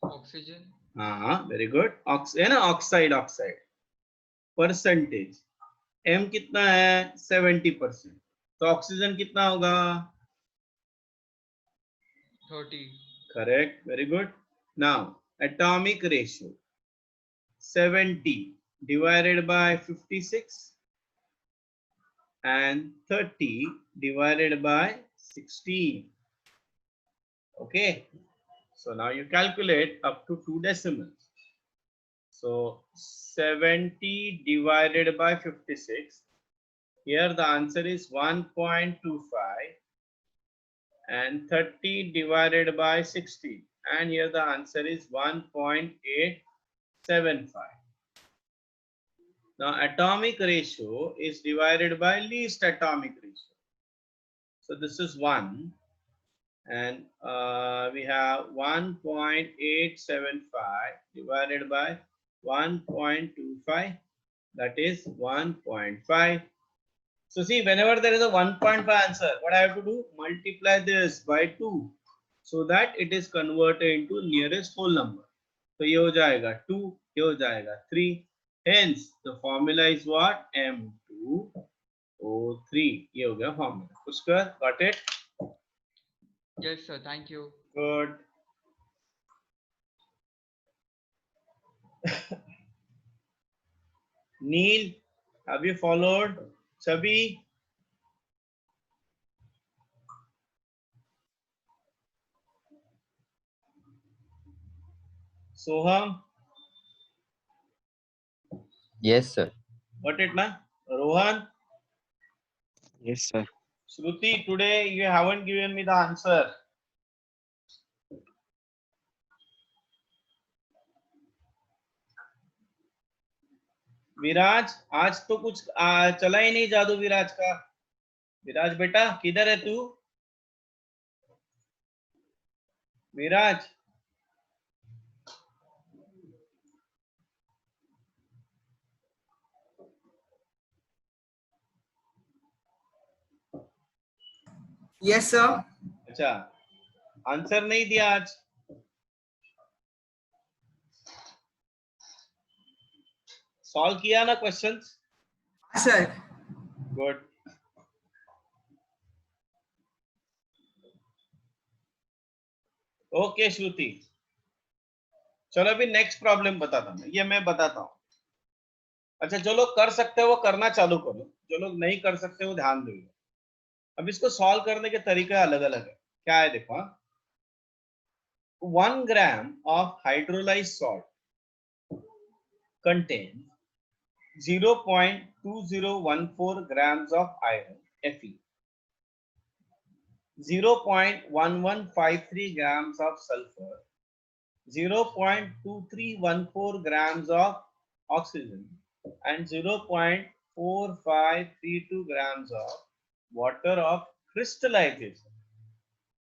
Speaker 5: Oxygen.
Speaker 1: हाँ, वेरी गुड. है ना, ऑक्साइड. परसेंटेज m कितना है 70%, तो ऑक्सीजन कितना होगा
Speaker 9: 30.
Speaker 1: Correct, very good. Now atomic ratio 70 divided by 56 and 30 divided by 16. Okay, so now you calculate up to 2 decimals. So 70 divided by 56, here the answer is 1.25, and 30 divided by 60, and here the answer is 1.875. Now atomic ratio is divided by least atomic ratio. So this is 1, and we have 1.875 divided by 1.25, that is 1.5. So see, whenever there is a 1.5 answer, what I have to do? Multiply this by 2 so that it is converted into nearest whole number. So ये हो जाएगा 2, ये हो जाएगा 3. Hence the formula is what? M2O3. ये हो गया formula. Pushkar, got it?
Speaker 9: Yes, sir. Thank you.
Speaker 1: Good. Neil, have you followed? Chabi? Soham?
Speaker 8: Yes, sir.
Speaker 1: Got it, na? Rohan?
Speaker 6: Yes, sir.
Speaker 1: Shruti, today you haven't given me the answer. विराज, आज तो कुछ चला ही नहीं जादू विराज का. विराज बेटा किधर है तू? विराज,
Speaker 10: Yes, sir.
Speaker 1: अच्छा, आंसर नहीं दिया आज. सॉल्व किया ना क्वेश्चंस?
Speaker 10: Sir.
Speaker 1: गुड. ओके श्रुति, चलो अभी नेक्स्ट प्रॉब्लम बताता हूँ. ये मैं बताता हूँ. अच्छा, जो लोग कर सकते हो वो करना चालू करो, जो लोग नहीं कर सकते वो ध्यान दो. अब इसको सॉल्व करने के तरीके अलग अलग है. क्या है देखो, 1 gram of hydrolyzed salt contains 0.2014 grams of iron Fe, 0.1153 grams of sulfur, 0.2314 grams of oxygen, and 0.4532 grams of water of crystallization.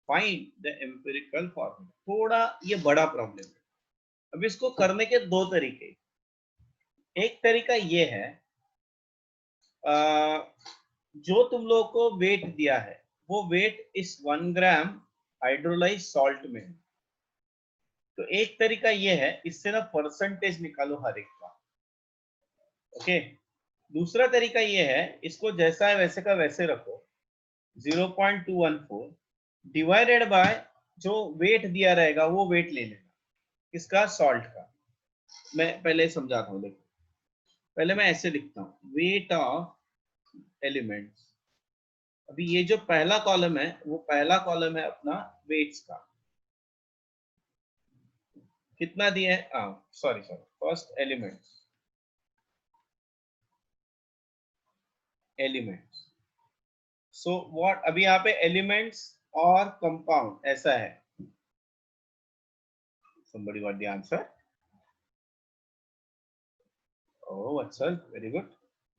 Speaker 1: Find the empirical formula. थोड़ा ये बड़ा प्रॉब्लम है. अब इसको करने के दो तरीके. एक तरीका ये है, जो तुम लोगों को वेट दिया है वो वेट इस 1 ग्राम हाइड्रोलाइज सॉल्ट में है. तो एक तरीका ये है, इससे ना परसेंटेज निकालो हर एक का. ओके. दूसरा तरीका ये है, इसको जैसा है वैसे का वैसे रखो, 0.214 डिवाइडेड बाय जो वेट दिया रहेगा वो वेट ले लेना. किसका? सॉल्ट का. मैं पहले समझाता हूँ. देखो, पहले मैं ऐसे लिखता हूँ, वेट ऑफ एलिमेंट्स. अभी ये जो पहला कॉलम है वो पहला कॉलम है अपना वेट्स का. कितना दिया है? Sorry, first elements. So what, अभी यहाँ पे एलिमेंट्स और कंपाउंड ऐसा है. somebody got the answer? Oh, Vatsal, very good.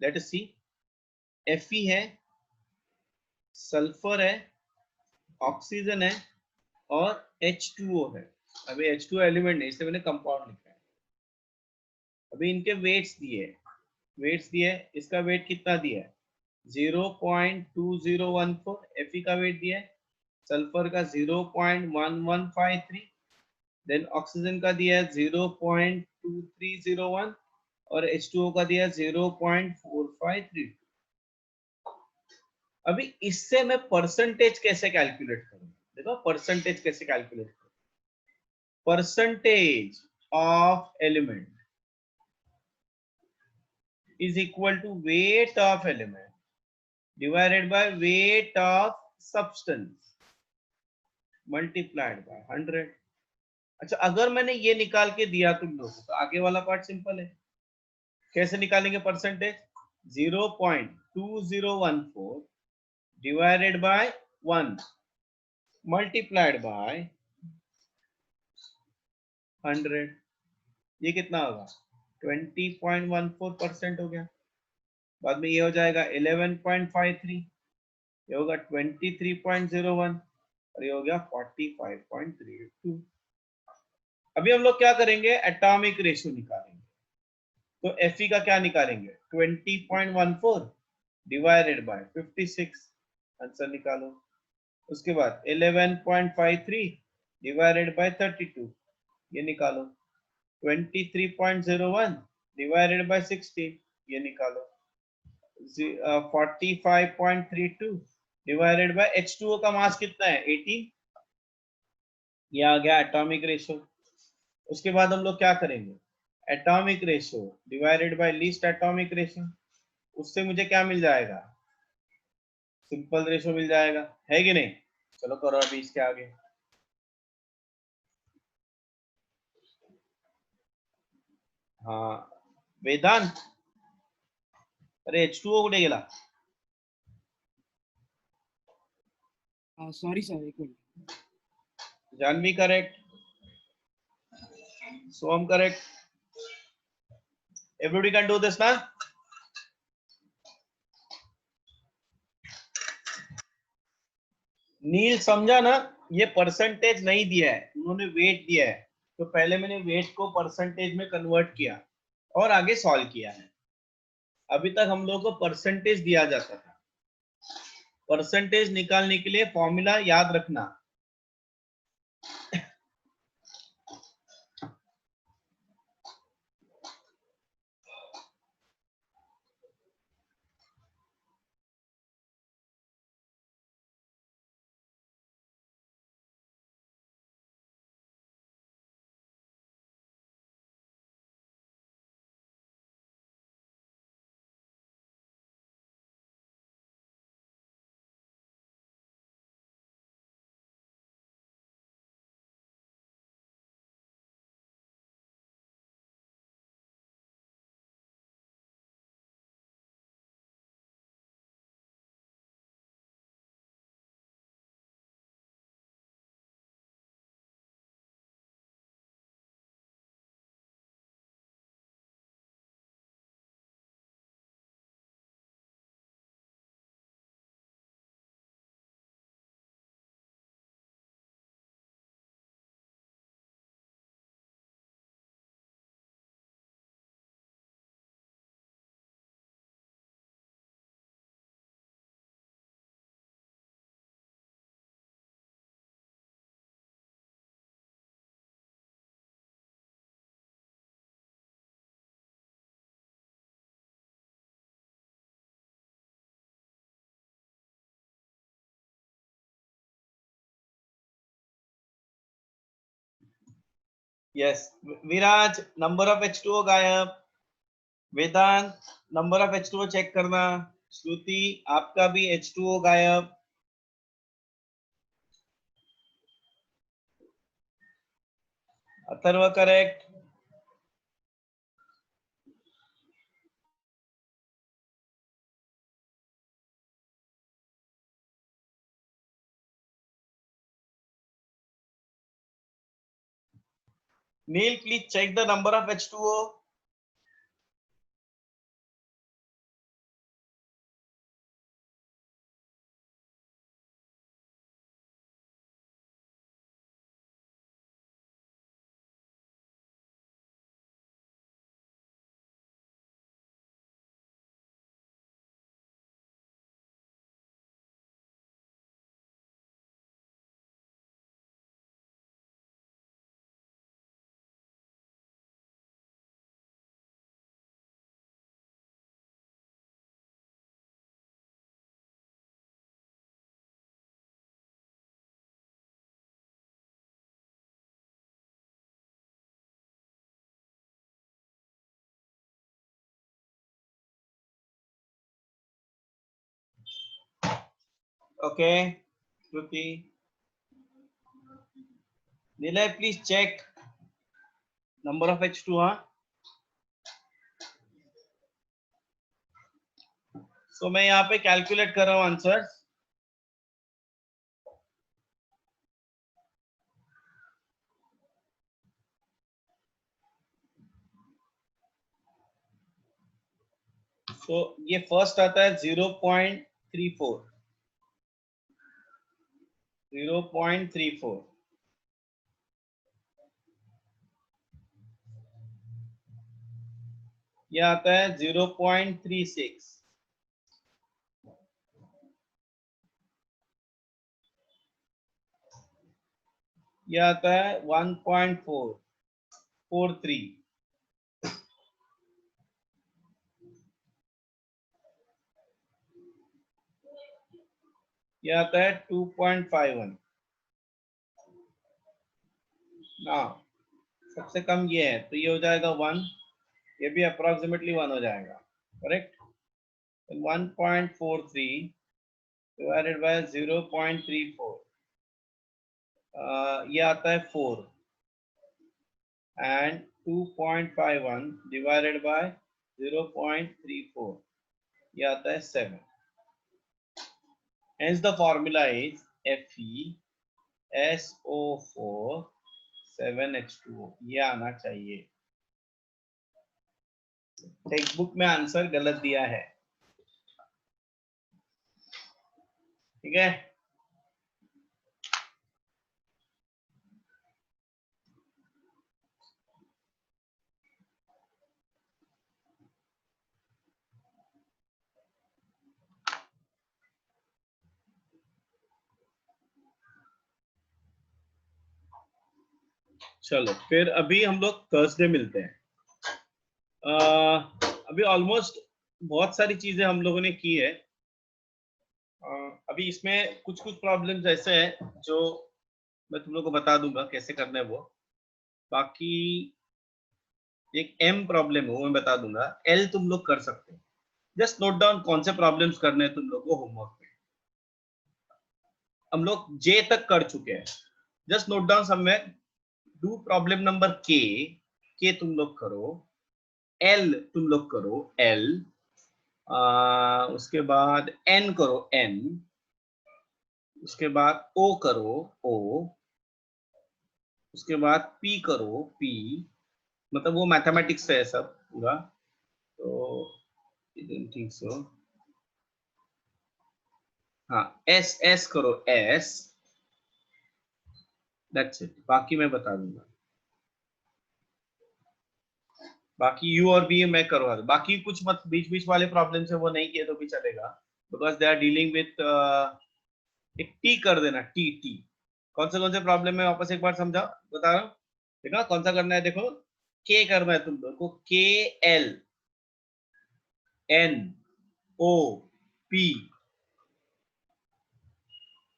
Speaker 1: Let us see. Fe है, सल्फर है, ऑक्सीजन है और H2O है. अभी H2O एलिमेंट नहीं, इसलिए मैंने कंपाउंड लिखा है. अभी इनके वेट्स दिए. इसका वेट कितना दिया है? 0.2014. Fe का वेट दिया है. सल्फर का 0.1153. देन ऑक्सीजन का दिया है 0.2301 और H2O का दिया 0.4532। अभी इससे मैं परसेंटेज कैसे कैलकुलेट करूं? देखो परसेंटेज कैसे कैलकुलेट करूं। Percentage of element is equal to weight of element divided by weight of substance multiplied by 100। अच्छा, अगर मैंने ये निकाल के दिया तुम लोगों को तो आगे वाला पार्ट सिंपल है। कैसे निकालेंगे percentage? 0.2014 divided by 1 multiplied by 100। ये कितना होगा? 20.14% हो गया। बाद में ये हो जाएगा 11.53, ये होगा 23.01 और ये हो गया 45.32। अभी हम लोग क्या करेंगे? एटॉमिक रेशियो निकालेंगे। तो Fe का क्या निकालेंगे? 20.14 डिवाइडेड बाय 56, आंसर निकालो। उसके बाद 11.53 डिवाइडेड बाय 32, ये निकालो। 23.01 डिवाइडेड बाय 16, ये निकालो। 45.32 डिवाइडेड बाय H2O का मास कितना है? 18, ये आ गया एटॉमिक रेशियो। उसके बाद हम लोग क्या करेंगे? Atomic ratio divided by least atomic ratio, उससे मुझे क्या मिल जाएगा? सिंपल रेशियो मिल जाएगा, है कि नहीं? चलो करो अभी इसके आगे। हाँ वेदांत, अरे H2O कुठे गेला?
Speaker 3: Sorry, sir. एक मिनिट.
Speaker 1: Jahnavi correct, Som correct, everybody can do this ना? नील समझा ना? ये परसेंटेज नहीं दिया है, उन्होंने वेट दिया है, तो पहले मैंने वेट को परसेंटेज में कन्वर्ट किया और आगे सॉल्व किया है। अभी तक हम लोगों को परसेंटेज दिया जाता था। परसेंटेज निकालने के लिए फॉर्मूला याद रखना, yes. Viraj number of H2O गायब, वेदांत नंबर ऑफ H2O चेक करना, श्रुति आपका भी H2O गायब, Atharv correct, Neel please check the number of H2O। Okay, Shruti. Nilay, please check number of H2, huh? So मैं यहाँ पे कैलकुलेट कर रहा हूँ आंसर. So ये फर्स्ट आता है 0.34. 0.34. ये आता है 0.36. ये आता है 1.43. ये आता है 2.51. ना सबसे कम ये है तो ये हो जाएगा 1. ये भी अप्रोक्सीमेटली 1 हो जाएगा. करेक्ट. 1.43 divided by 0.34. ये आता है 4 and 2.51 divided by 0.34. ये आता है 7. Hence the formula is FeSO4 7H2O. ये आना चाहिए. टेक्स्ट बुक में आंसर गलत दिया है. ठीक है. चलो फिर अभी हम लोग थर्सडे मिलते हैं. अभी ऑलमोस्ट बहुत सारी चीजें हम लोगों ने की है. अभी इसमें कुछ प्रॉब्लम्स ऐसे हैं जो मैं तुम लोग को बता दूंगा कैसे करना है वो. बाकी एक M प्रॉब्लम है वो मैं बता दूंगा. L तुम लोग कर सकते हैं. जस्ट नोट डाउन कौन से प्रॉब्लम्स करने हैं तुम लोग को होमवर्क में. हम लोग J तक कर चुके हैं. Just note down somewhere. Do problem number K तुम लोग करो. L तुम लोग करो. L उसके बाद N करो. N उसके बाद O करो. O उसके बाद P करो. P मतलब वो मैथमेटिक्स है सब पूरा. तो I don't think so. हाँ S करो. S that's it. बाकी मैं बता दूंगा. बाकी U और B मैं करवा दूं. बाकी कुछ मत बीच वाले प्रॉब्लम से वो नहीं किए तो भी चलेगा because they are dealing with. एक T कर देना. T कौन से प्रॉब्लम में वापस एक बार समझा बता रहा हूँ. देखो कौन सा करना है. देखो K करना है तुम लोग को. KL NOP.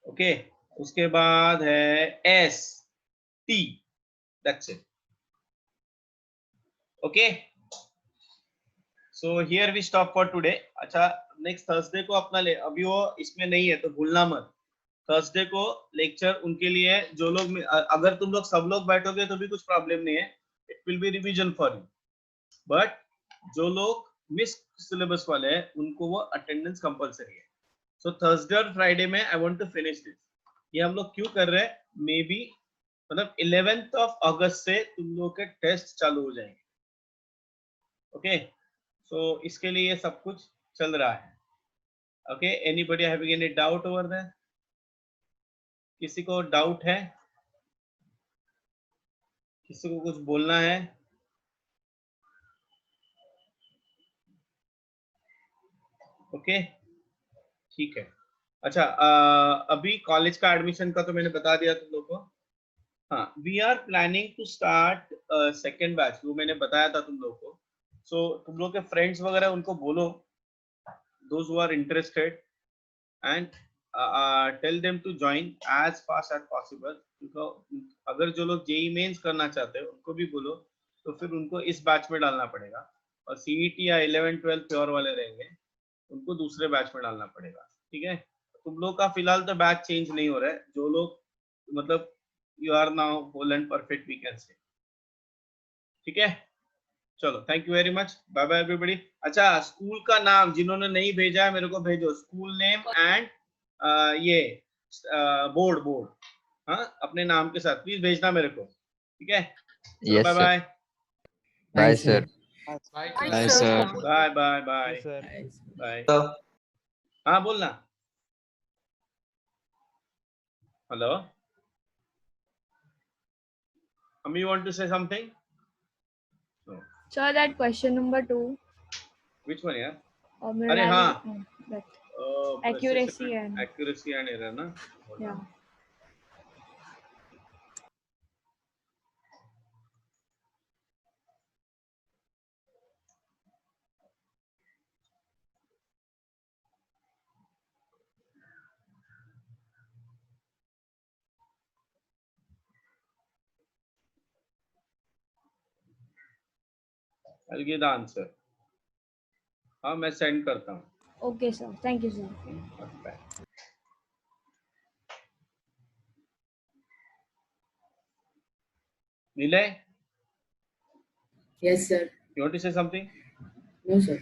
Speaker 1: ओके. उसके बाद है ST. That's it. Okay. So here we stop for today. अच्छा नेक्स्ट थर्सडे को अपना ले. अभी वो इसमें नहीं है तो भूलना मत. थर्सडे को लेक्चर उनके लिए जो लोग अगर तुम लोग सब लोग बैठोगे तो भी कुछ प्रॉब्लम नहीं है. It will B revision for you. But जो लोग मिस सिलेबस वाले हैं उनको वो अटेंडेंस कंपलसरी है. सो थर्सडे और फ्राइडे में I want to finish this. ये हम लोग क्यों कर रहे हैं. मे बी मतलब 11th ऑफ अगस्त से तुम लोग के टेस्ट चालू हो जाएंगे. ओके. सो इसके लिए ये सब कुछ चल रहा है. Okay. Anybody having any doubt over there. किसी को डाउट है. किसी को कुछ बोलना है. ओके. ठीक है. अच्छा अभी कॉलेज का एडमिशन का तो मैंने बता दिया तुम लोग को. हाँ we are planning to start second batch. वो मैंने बताया था तुम लोग को. सो तुम लोग के फ्रेंड्स वगैरह उनको बोलो. Those who are interested and tell them to join as fast as possible. अगर जो लोग जेई मेंस करना चाहते हैं उनको भी बोलो तो फिर उनको इस बैच में डालना पड़ेगा. और सीईटी या 11-12 प्योर वाले रहेंगे उनको दूसरे बैच में डालना पड़ेगा. ठीक है. तुम लोग का फिलहाल तो बैच चेंज नहीं हो रहा है, जो लोग मतलब you are now whole and perfect we can say, ठीक है। चलो thank you very much, bye bye everybody. अच्छा स्कूल का नाम जिन्होंने नहीं भेजा है मेरे को भेजो, स्कूल नेम एंड ये बोर्ड हाँ अपने नाम के साथ प्लीज भेजना मेरे को, ठीक है।
Speaker 8: Yes,
Speaker 1: bye
Speaker 8: sir.
Speaker 1: Bye
Speaker 8: Bye, sir.
Speaker 9: Bye,
Speaker 4: Bye,
Speaker 9: sir.
Speaker 4: sir.
Speaker 1: Bye bye bye
Speaker 3: Bye.
Speaker 1: Bye.
Speaker 5: Sir,
Speaker 1: हाँ बोलना। Hello Ami, you want to say something? No.
Speaker 7: Sir, that question number 2.
Speaker 1: Which one, yeah?
Speaker 7: Merali,
Speaker 1: हाँ.
Speaker 7: that
Speaker 1: Accuracy
Speaker 7: accuracy and
Speaker 1: error ना. Hold on.
Speaker 7: yeah.
Speaker 1: I'll give the answer. हाँ मैं send करता हूँ.
Speaker 7: Okay, sir. Thank you, sir.
Speaker 1: Okay. Nilay,
Speaker 3: Yes, sir.
Speaker 1: you want to say something?
Speaker 3: No, sir.